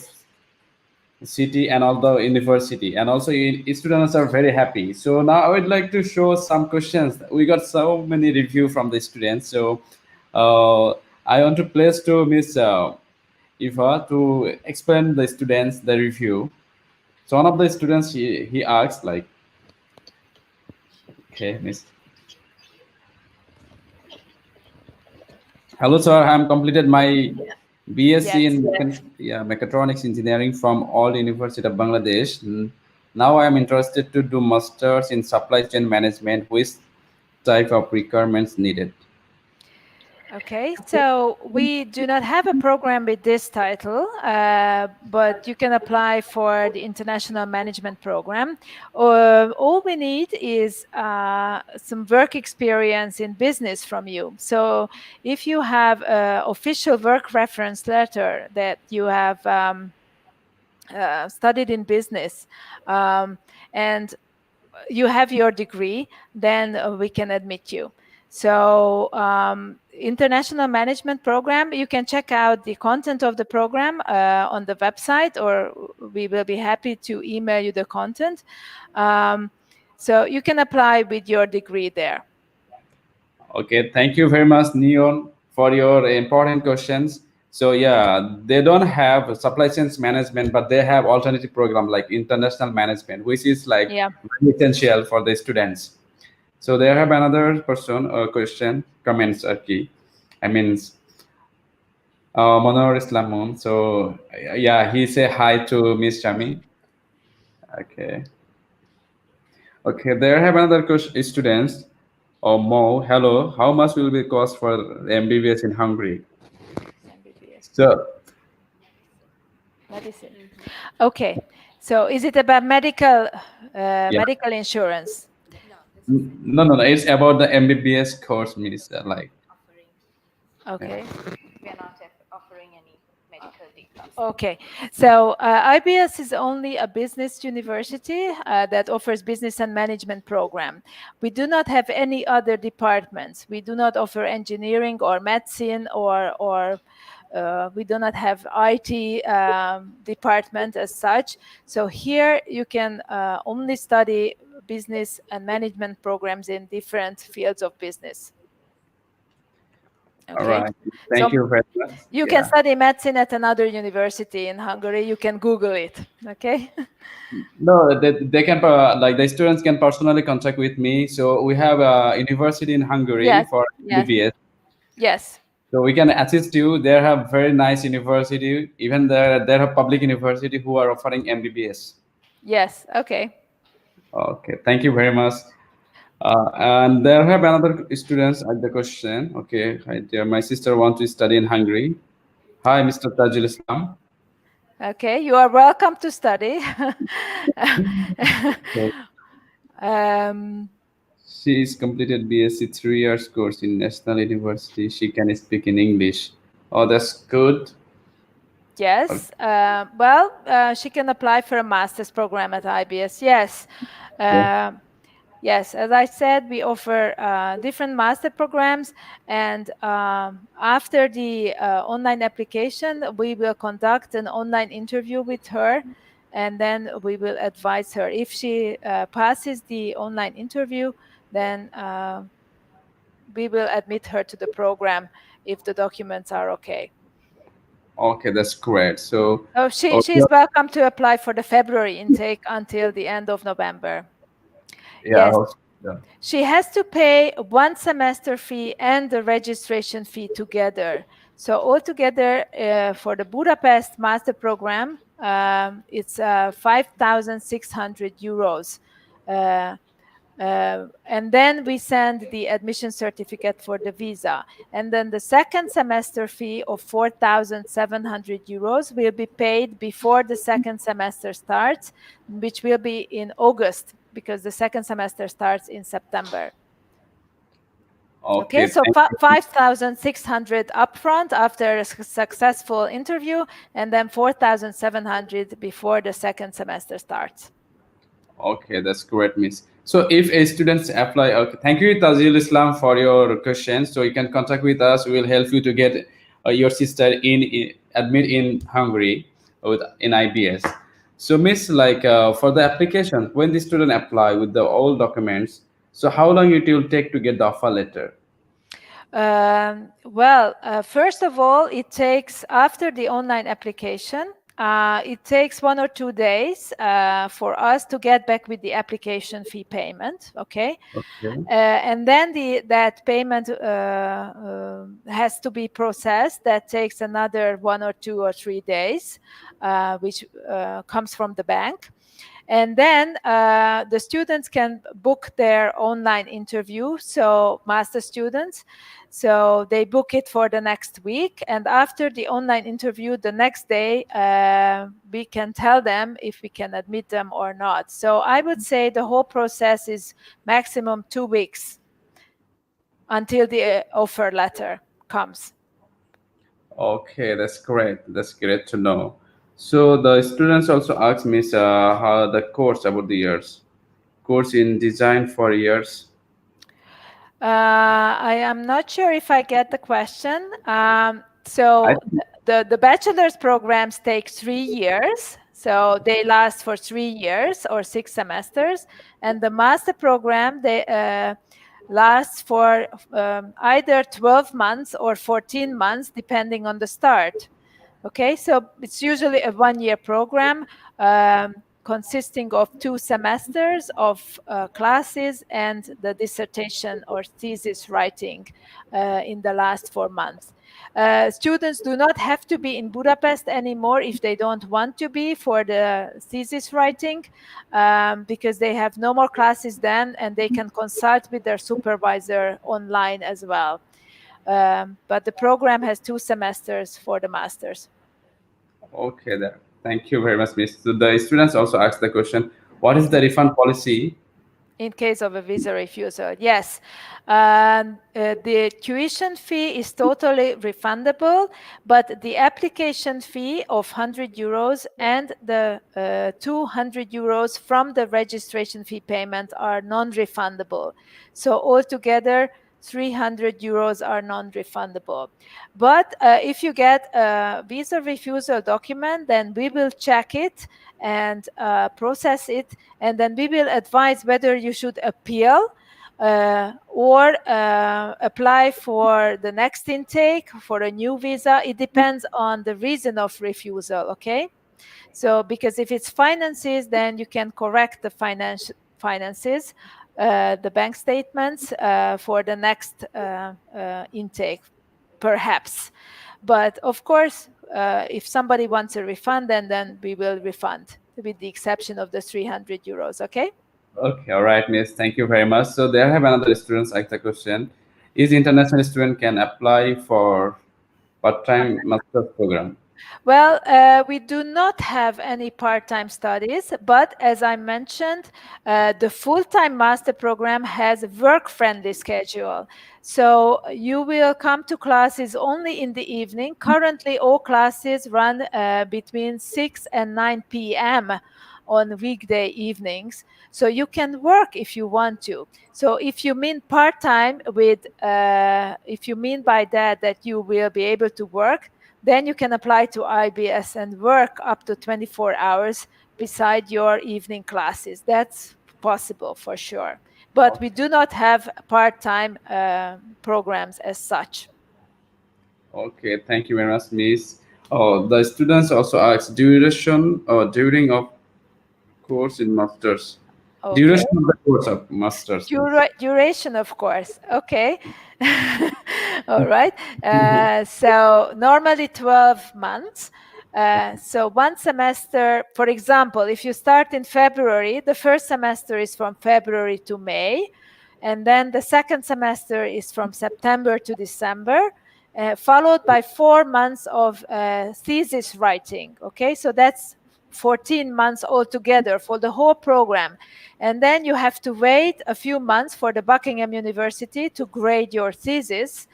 city and all the university, and also students are very happy. So now I would like to show some questions. We got so many review from the students. So I want to place to Miss Eva to explain the students the review. So one of the students he asked okay, Miss. Hello sir, I am completed my BSc in mechatronics engineering from All University of Bangladesh. Now I am interested to do masters in supply chain management. Which type of requirements needed? Okay, so we do not have a program with this title, but you can apply for the International Management Program. All we need is some work experience in business from you. So if you have an official work reference letter that you have studied in business and you have your degree, then we can admit you. So International Management Program, you can check out the content of the program on the website, or we will be happy to email you the content. So you can apply with your degree there. Okay, thank you very much, Neon, for your important questions. So yeah, they don't have supply chain management, but they have alternative program like international management, which is very essential for the students. So they have another person question, comments, Arki. I mean, Monor Islamun. So yeah, he say hi to Miss Chami. Okay. Okay, there have another question, students. Mo, hello. How much will be cost for MBBS in Hungary? So. Medicine. Okay. So is it about medical insurance? No. It's about the MBBS course, Miss. Okay. We are not offering any medical details. Okay. So IBS is only a business university that offers business and management program. We do not have any other departments. We do not offer engineering or medicine or we do not have IT department as such. So here you can only study business and management programs in different fields of business. Okay. All right. Thank you very much. You can study medicine at another university in Hungary. You can Google it. Okay. No, they can the students can personally contact with me. So we have a university in Hungary for MBBS. Yes. So we can assist you. They have very nice university. Even there are public university who are offering MBBS. Yes. Okay. Okay, thank you very much. And there have another students at the question. Okay, hi there. My sister wants to study in Hungary. Hi, Mr. Tajul Islam. Okay, you are welcome to study. She is completed BSc 3 years course in National University. She can speak in English. Oh, that's good. Yes. Well, she can apply for a master's program at IBS. Yes. Yes, as I said, we offer different master programs, and after the online application, we will conduct an online interview with her, and then we will advise her. If she passes the online interview, then we will admit her to the program if the documents are okay. Okay, that's great. So she's welcome to apply for the February intake until the end of November. Yeah. Yes. She has to pay 1 semester fee and the registration fee together. So altogether, for the Budapest master program, it's 5,600 euros. And then we send the admission certificate for the visa. And then the second semester fee of 4,700 euros will be paid before the second semester starts, which will be in August, because the second semester starts in September. Okay, so 5,600 upfront after a successful interview, and then 4,700 before the second semester starts. Okay, that's great, Miss. So if a student apply, okay, thank you, Tajul Islam, for your questions. So you can contact with us. We will help you to get your sister in admit in Hungary in IBS. So, Miss, like for the application, when the student apply with the all documents, so how long it will take to get the offer letter? Well, first of all, it takes, after the online application, it takes 1 or 2 days for us to get back with the application fee payment, okay? And then that payment has to be processed. That takes another 1 or 2 or 3 days, which comes from the bank. And then the students can book their online interview, so master students. So they book it for the next week. And after the online interview, the next day, we can tell them if we can admit them or not. So I would say the whole process is maximum 2 weeks until the offer letter comes. Okay, that's great. That's great to know. So the students also asked me how the course about the years, course in design for years. I am not sure if I get the question. So the bachelor's programs take 3 years. So they last for 3 years or 6 semesters. And the master program, they lasts for either 12 months or 14 months, depending on the start. Okay, so it's usually a 1-year program consisting of 2 semesters of classes and the dissertation or thesis writing in the last 4 months. Students do not have to be in Budapest anymore if they don't want to be for the thesis writing, because they have no more classes then, and they can consult with their supervisor online as well. But the program has 2 semesters for the masters. Okay, there. Thank you very much, Miss. So the students also asked the question, what is the refund policy? In case of a visa refusal, yes. The tuition fee is totally refundable, but the application fee of 100 euros and the 200 euros from the registration fee payment are non-refundable. So altogether, 300 euros are non-refundable. But if you get a visa refusal document, then we will check it and process it, and then we will advise whether you should appeal or apply for the next intake for a new visa. It depends on the reason of refusal, okay? So because if it's finances, then you can correct the finances, the bank statements for the next intake. perhaps. But of course, if somebody wants a refund, then we will refund, with the exception of the 300 euros. Okay. Okay, all right, Miss. Thank you very much. So there have another students asked the question: is international student can apply for part-time master's program? Well, we do not have any part-time studies, but as I mentioned, the full-time master program has a work-friendly schedule. So you will come to classes only in the evening. Currently, all classes run between 6 and 9 p.m. on weekday evenings. So you can work if you want to. So if you mean part-time if you mean by that you will be able to work, then you can apply to IBS and work up to 24 hours beside your evening classes. That's possible for sure. But we do not have part-time programs as such. Okay, thank you very much, Miss. Oh, the students also ask duration or during of course in masters. Okay. Duration of the course of masters. Duration, of course. Okay. All right. So normally 12 months. So one semester, for example, if you start in February, the first semester is from February to May. And then the second semester is from September to December, followed by 4 months of thesis writing. Okay. So that's 14 months altogether for the whole program. And then you have to wait a few months for the Buckingham University to grade your thesis.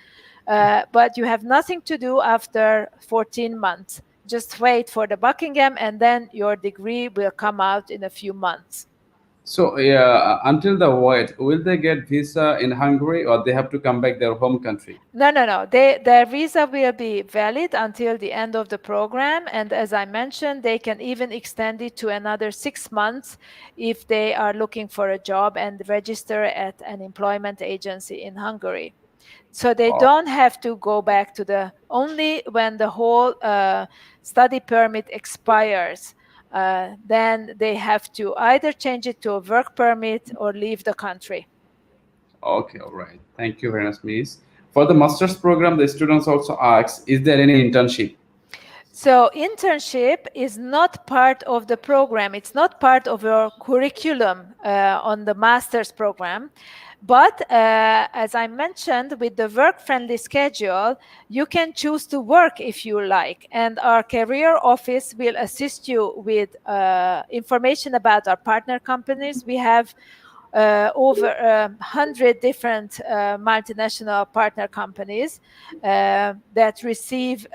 But you have nothing to do after 14 months. Just wait for the Buckingham and then your degree will come out in a few months. So yeah, until the wait, will they get visa in Hungary or they have to come back their home country? No. Their visa will be valid until the end of the program. And as I mentioned, they can even extend it to another 6 months if they are looking for a job and register at an employment agency in Hungary. So they don't have to go back to only when the whole study permit expires. Then they have to either change it to a work permit or leave the country. Okay, all right. Thank you very much, Miss. For the master's program, the students also ask, is there any internship? So internship is not part of the program. It's not part of your curriculum on the master's program. But as I mentioned, with the work-friendly schedule, you can choose to work if you like. And our career office will assist you with information about our partner companies. We have over 100 different multinational partner companies that receive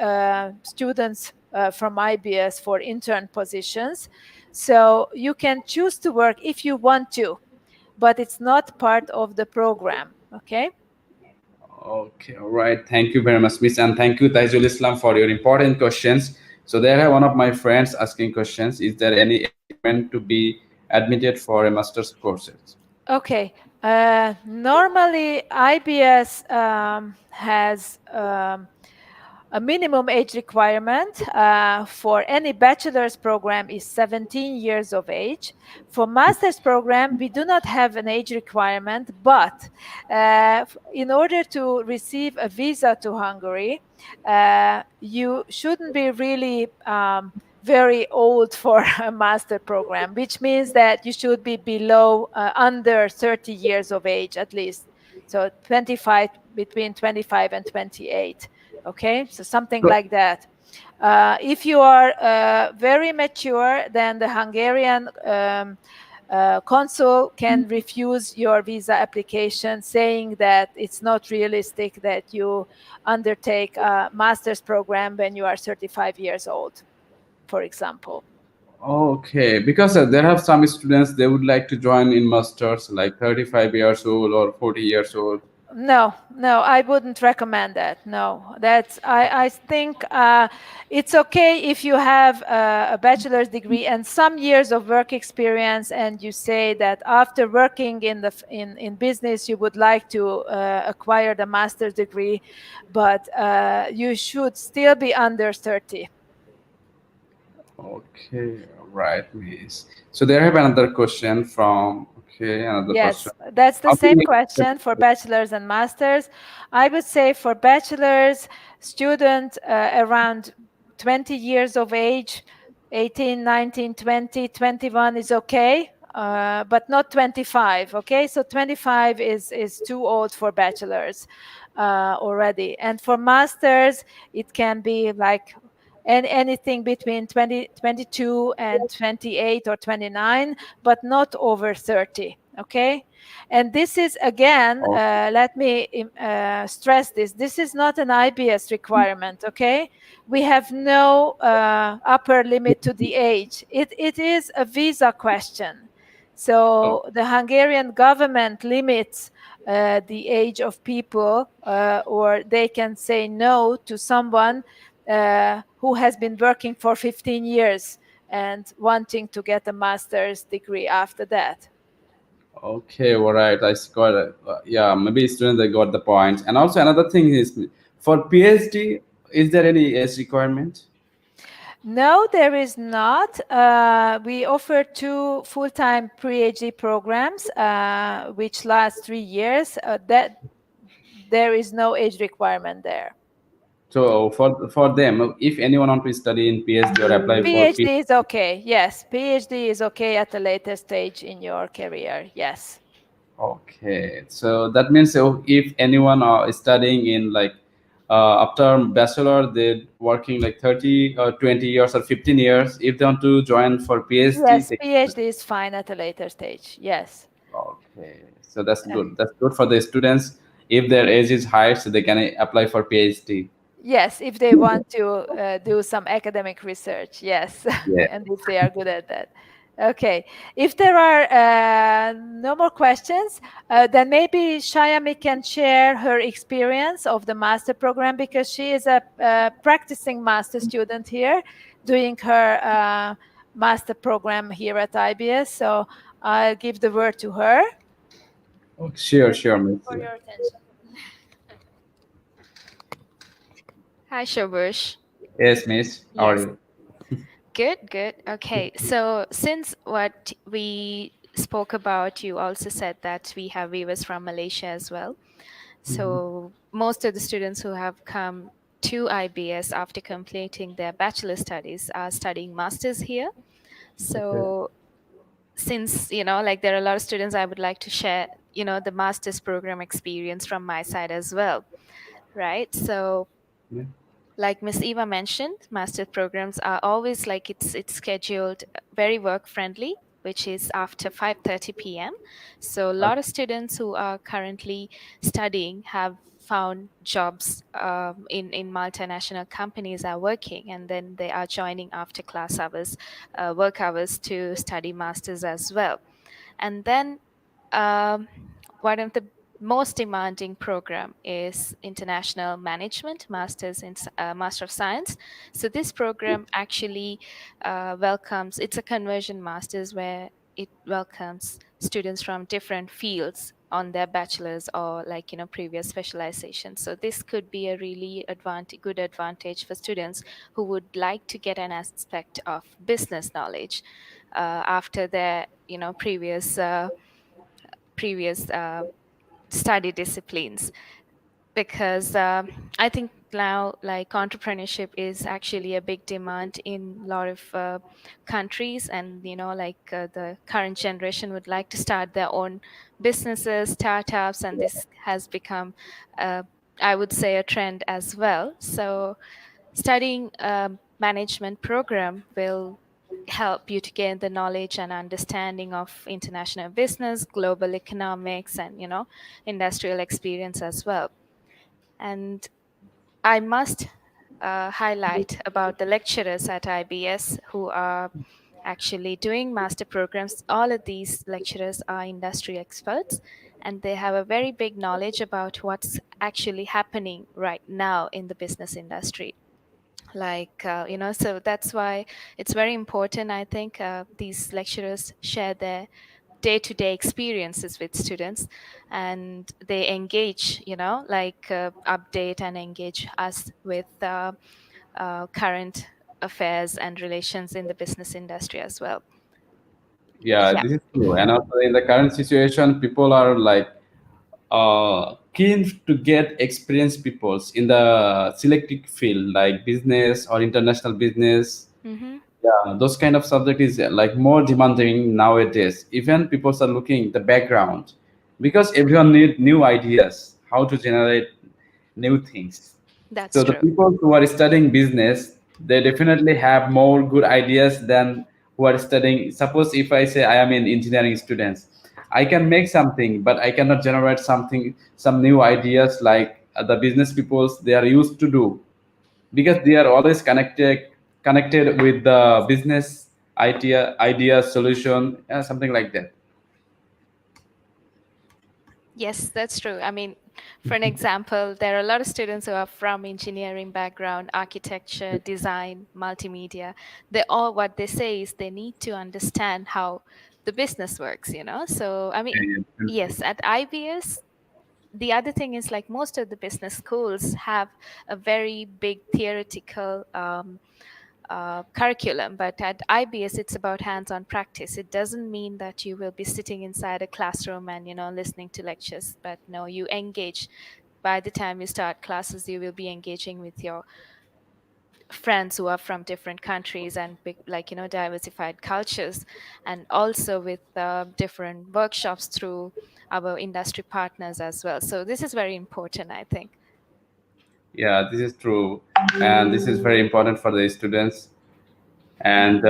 students from IBS for intern positions. So you can choose to work if you want to, but it's not part of the program. Okay. Okay, all right. Thank you very much, Miss, and thank you, Taizul Islam, for your important questions. So there are one of my friends asking questions. Is there any requirement to be admitted for a master's courses? Okay. Normally, IBS has a minimum age requirement for any bachelor's program is 17 years of age. For master's program, we do not have an age requirement, but in order to receive a visa to Hungary, you shouldn't be really very old for a master program, which means that you should be under 30 years of age at least. So between 25 and 28. Okay, so something like that. If you are very mature, then the Hungarian consul can refuse your visa application, saying that it's not realistic that you undertake a master's program when you are 35 years old, for example. Okay, because there have some students, they would like to join in masters like 35 years old or 40 years old. No, I wouldn't recommend that. No, I think it's okay if you have a bachelor's degree and some years of work experience, and you say that after working in business you would like to acquire the master's degree, but you should still be under 30. Okay, right, Miss. So there I have another question from. Okay, another Yes, question. that's the How same many- question for bachelors and masters. I would say for bachelors, student around 20 years of age, 18, 19, 20, 21 is okay, but not 25, okay? So 25 is too old for bachelors already. And for masters, it can be like anything between 22 and 28 or 29, but not over 30, okay? And this is, again, let me stress this is not an IBS requirement, okay? We have no upper limit to the age. It is a visa question. So the Hungarian government limits the age of people, or they can say no to someone who has been working for 15 years and wanting to get a master's degree after that. Okay, all right. Got it. Yeah, maybe students they got the point. And also another thing is for PhD, is there any age requirement? No, there is not. We offer 2 full-time PhD programs, which last 3 years. That there is no age requirement there. So for them, if anyone want to study in PhD or apply for PhD is okay. Yes, PhD is okay at a later stage in your career. Yes. Okay, so that means if anyone is studying in like after bachelor, they're working like 30 or 20 years or 15 years. If they want to join for PhD, Yes, PhD is fine at a later stage. Yes. okay, so that's good. That's good for the students. If their age is high, so they can apply for PhD. Yes, if they want to do some academic research, yes, Yeah. and if they are good at that. Okay, if there are no more questions, then maybe Shayami can share her experience of the master program, because she is a practicing master student here, doing her master program here at IBS. So I'll give the word to her. Oh, sure, Miss. For your attention. Hi, Shobush. Yes, Miss. How are Yes. you? Good. Okay. So since what we spoke about, you also said that we have viewers from Malaysia as well. So most of the students who have come to IBS after completing their bachelor studies are studying masters here. So since, like there are a lot of students, I would like to share, the master's program experience from my side as well. Right. So Yeah. like Miss Eva mentioned, master programs are always like it's scheduled very work friendly, which is after 5:30 p.m. So a lot of students who are currently studying have found jobs in multinational companies are working, and then they are joining after class hours, work hours to study masters as well. And then um, one of the most demanding program is international management, master of science. So this program actually welcomes, it's a conversion masters where it welcomes students from different fields on their bachelor's or like previous specialization. So this could be a really good advantage for students who would like to get an aspect of business knowledge after their previous study disciplines, because I think now like entrepreneurship is actually a big demand in a lot of countries, and the current generation would like to start their own businesses, startups, and this has become I would say a trend as well. So studying a management program will help you to gain the knowledge and understanding of international business, global economics, and industrial experience as well. And I must highlight about the lecturers at IBS who are actually doing master programs. All of these lecturers are industry experts, and they have a very big knowledge about what's actually happening right now in the business industry. So that's why it's very important, I think, these lecturers share their day-to-day experiences with students, and they engage, update and engage us with current affairs and relations in the business industry as well. Yeah, Yeah. this is true. And also in the current situation, people are like keen to get experienced peoples in the selected field like business or international business. Mm-hmm. Yeah, those kind of subject is like more demanding nowadays. Even people are looking the background because everyone need new ideas, how to generate new things. That's So the true. people who are studying business, they definitely have more good ideas than who are studying. Suppose if I say I am an engineering student, I can make something, but I cannot generate something, some new ideas like the business peoples they are used to do because they are always connected with the business idea solution, something like that. Yes, that's true. I mean, for an example, there are a lot of students who are from engineering background, architecture, design, multimedia. They all what they say is they need to understand how the business works, you know? So, I mean, yes, at IBS, the other thing is like most of the business schools have a very big theoretical curriculum, but at IBS, it's about hands-on practice. It doesn't mean that you will be sitting inside a classroom and listening to lectures, but no, you engage. By the time you start classes, you will be engaging with your friends who are from different countries and like diversified cultures, and also with different workshops through our industry partners as well. So this is very important, I think. Yeah, this is true, and this is very important for the students. And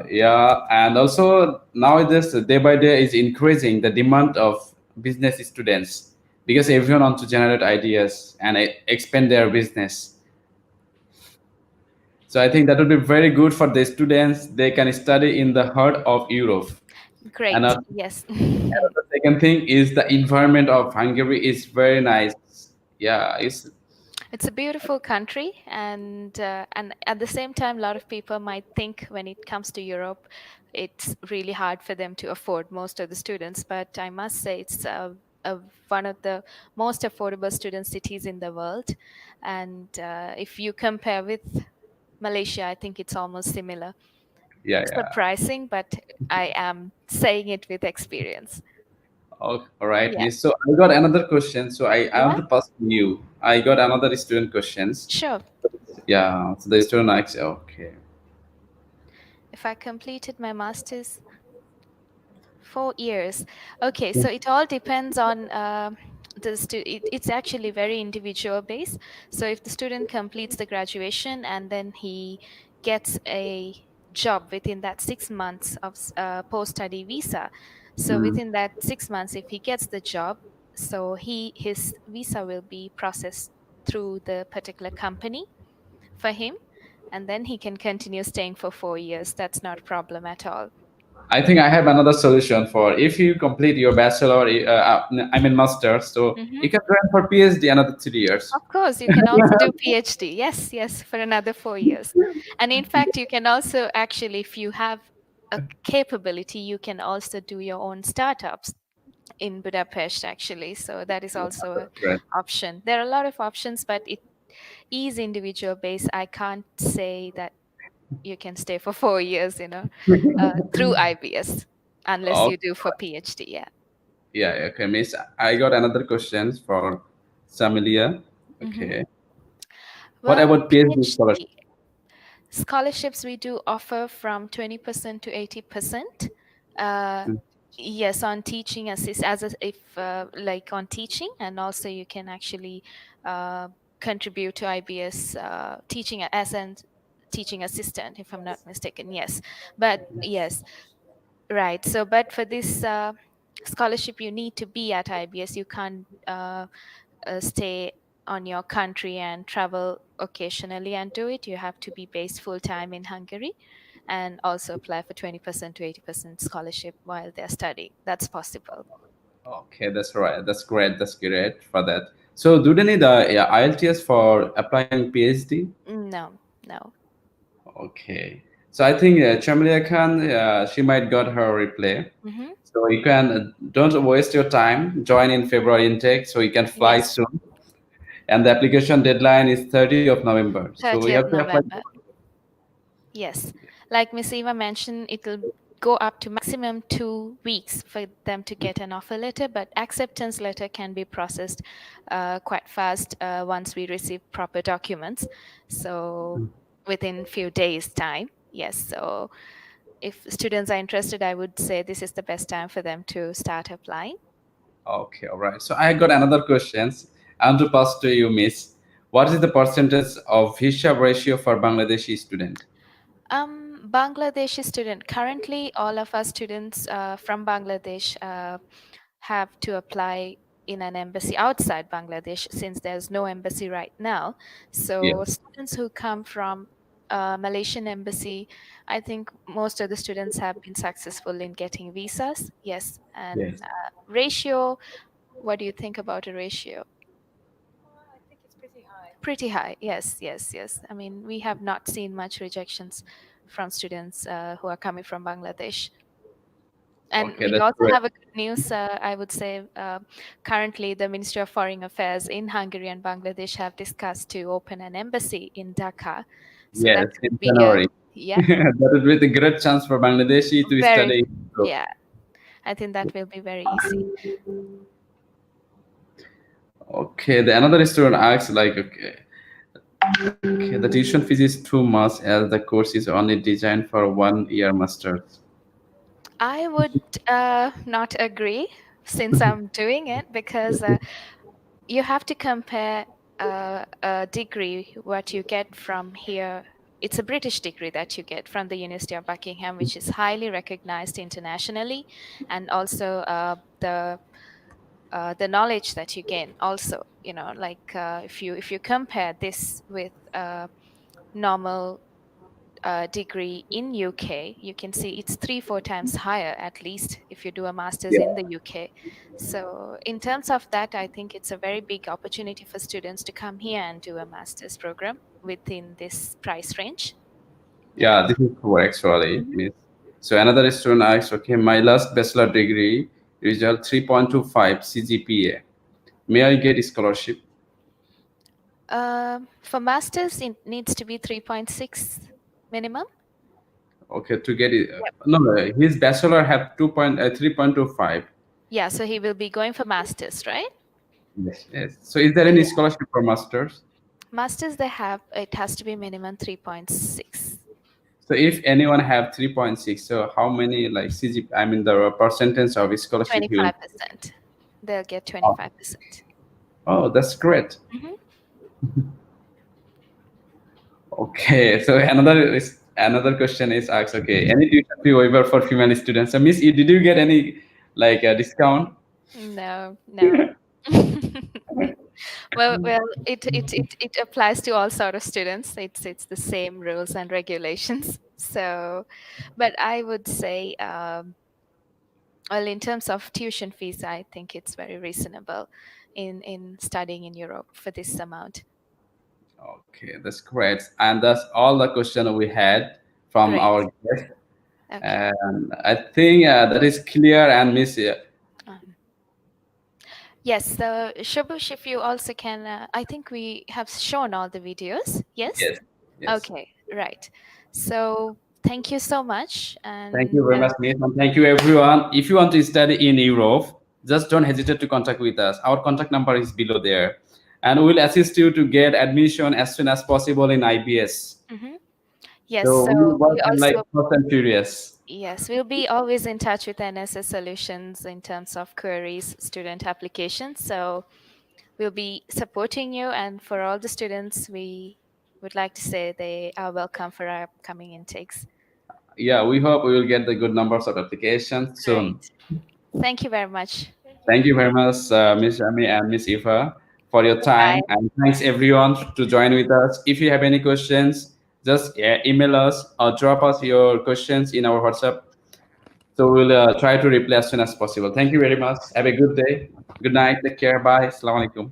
yeah, and also nowadays day by day is increasing the demand of business students because everyone wants to generate ideas and expand their business. So I think that would be very good for the students. They can study in the heart of Europe. And Great. Yes. the second thing is the environment of Hungary is very nice. Yeah, It's a beautiful country, and at the same time, a lot of people might think when it comes to Europe, it's really hard for them to afford most of the students. But I must say, it's one of the most affordable student cities in the world. And if you compare with Malaysia, I think it's almost similar. yeah, yeah. Surprising, but I am saying it with experience. Oh, all right, Yeah. Miss. So I got another question. So I want Yeah. to pass to you. I got another student questions. Sure. Yeah. So the student asks, okay. If I completed my master's 4 years. Okay, so it all depends on it's actually very individual based. So if the student completes the graduation and then he gets a job within that 6 months of post-study visa, so Mhm. within that 6 months, if he gets the job, so his visa will be processed through the particular company for him, and then he can continue staying for 4 years. That's not a problem at all. I think I have another solution for if you complete your bachelor, I mean master, so Mhm. you can join for PhD another 3 years. Of course, you can also do PhD. Yes, yes, for another 4 years. And in fact, you can also actually, if you have a capability, you can also do your own startups in Budapest, actually. So that is also an Right. option. There are a lot of options, but it is individual based. I can't say that you can stay for 4 years, through IBS, unless Oh, you do for PhD. Yeah. yeah. Okay, Miss. I got another question for Samilia. Mhm. Okay. What Well, about PhD scholarship? PhD. Scholarships we do offer from 20% to 80%. Uh, Mm. yes, on teaching assist as a, if like on teaching, and also you can actually uh, contribute to IBS teaching as an teaching assistant, if I'm not mistaken. Yes, but yes, right. So, but for this scholarship, you need to be at IBS. You can't stay on your country and travel occasionally and do it. You have to be based full time in Hungary and also apply for 20% to 80% scholarship while they're studying. That's possible. Okay, that's right. That's great. That's great for that. So, do they need a IELTS for applying PhD? No, no. Okay. So I think Chamilia Khan, she might got her replay. Mm-hmm. So you can don't waste your time. Join in February intake, so you can fly Yes, soon. And the application deadline is 30th of November. So we 30th have to apply. November. Yes. Like Miss Eva mentioned, it'll go up to maximum 2 weeks for them to get an offer letter, but acceptance letter can be processed quite fast once we receive proper documents. So within few days time. Yes. So if students are interested, I would say this is the best time for them to start applying. Okay, all right. So I got another questions. I want to pass to you, Miss. What is the percentage of visa ratio for Bangladeshi student? Bangladeshi student, currently all of our students from Bangladesh have to apply in an embassy outside Bangladesh, since there's no embassy right now. So students who come from Malaysian embassy, I think most of the students have been successful in getting visas. Yes. And ratio, what do you think about a ratio? I think it's pretty high. Pretty high. Yes, yes, yes. I mean, we have not seen much rejections from students who are coming from Bangladesh. And Okay, we that's also great. have a good news. I would say currently the Ministry of Foreign Affairs in Hungary and Bangladesh have discussed to open an embassy in Dhaka. So that Yes, could in be January. yeah. That would be the great chance for Bangladeshi to study. Yeah. I think that will be very easy. Okay, the another student asks like, okay, the tuition fees is too much as the course is only designed for 1 year masters. I would not agree, since I'm doing it, because you have to compare a degree, what you get from here. It's a British degree that you get from the University of Buckingham, which is highly recognized internationally, and also the knowledge that you gain. Also, you know, like if you compare this with normal degree in UK, you can see it's 3-4 times higher at least if you do a master's in the UK. So in terms of that, I think it's a very big opportunity for students to come here and do a master's program within this price range. Yeah, this is correct actually, Miss. So another student asks, okay, my last bachelor degree result 3.25 CGPA. May I get a scholarship? For masters, it needs to be 3.6 minimum. Okay, to get it. No, his bachelor have 3.25. Yeah, so he will be going for masters, right? Yes, yes. So is there any scholarship for masters? Masters, they have, it has to be minimum 3.6. So if anyone have 3.6, so how many like CGP? I mean the percentage of scholarship? 25%. They'll get 25%. Oh, that's great. Okay, so another question is asked. Okay, any tuition fee waiver for female students? So Miss, did you get any like a discount? No. Well, it applies to all sort of students. It's the same rules and regulations. So, but I would say, well, in terms of tuition fees, I think it's very reasonable in studying in Europe for this amount. Okay, that's great. And that's all the question we had from our guest. Okay. And I think that is clear. And Miss, yes, so Shabush, if you also can, I think we have shown all the videos. Yes? Yes. Okay, right. So thank you so much. And thank you very much, Miss. And thank you, everyone. If you want to study in Europe, just don't hesitate to contact with us. Our contact number is below there. And we'll assist you to get admission as soon as possible in IBS. Yes, so we work also, like fast and furious. Yes, we'll be always in touch with NSS Solutions in terms of queries, student applications. So we'll be supporting you. And for all the students, we would like to say they are welcome for our upcoming intakes. Yeah, we hope we will get the good numbers of applications soon. Thank you very much. Thank you very much, Ms. Ami and Ms. Eva, for your time. And thanks everyone to join with us. If you have any questions, just email us or drop us your questions in our WhatsApp. So we'll try to reply as soon as possible. Thank you very much. Have a good day. Good night. Take care. Bye. Assalamu alaikum.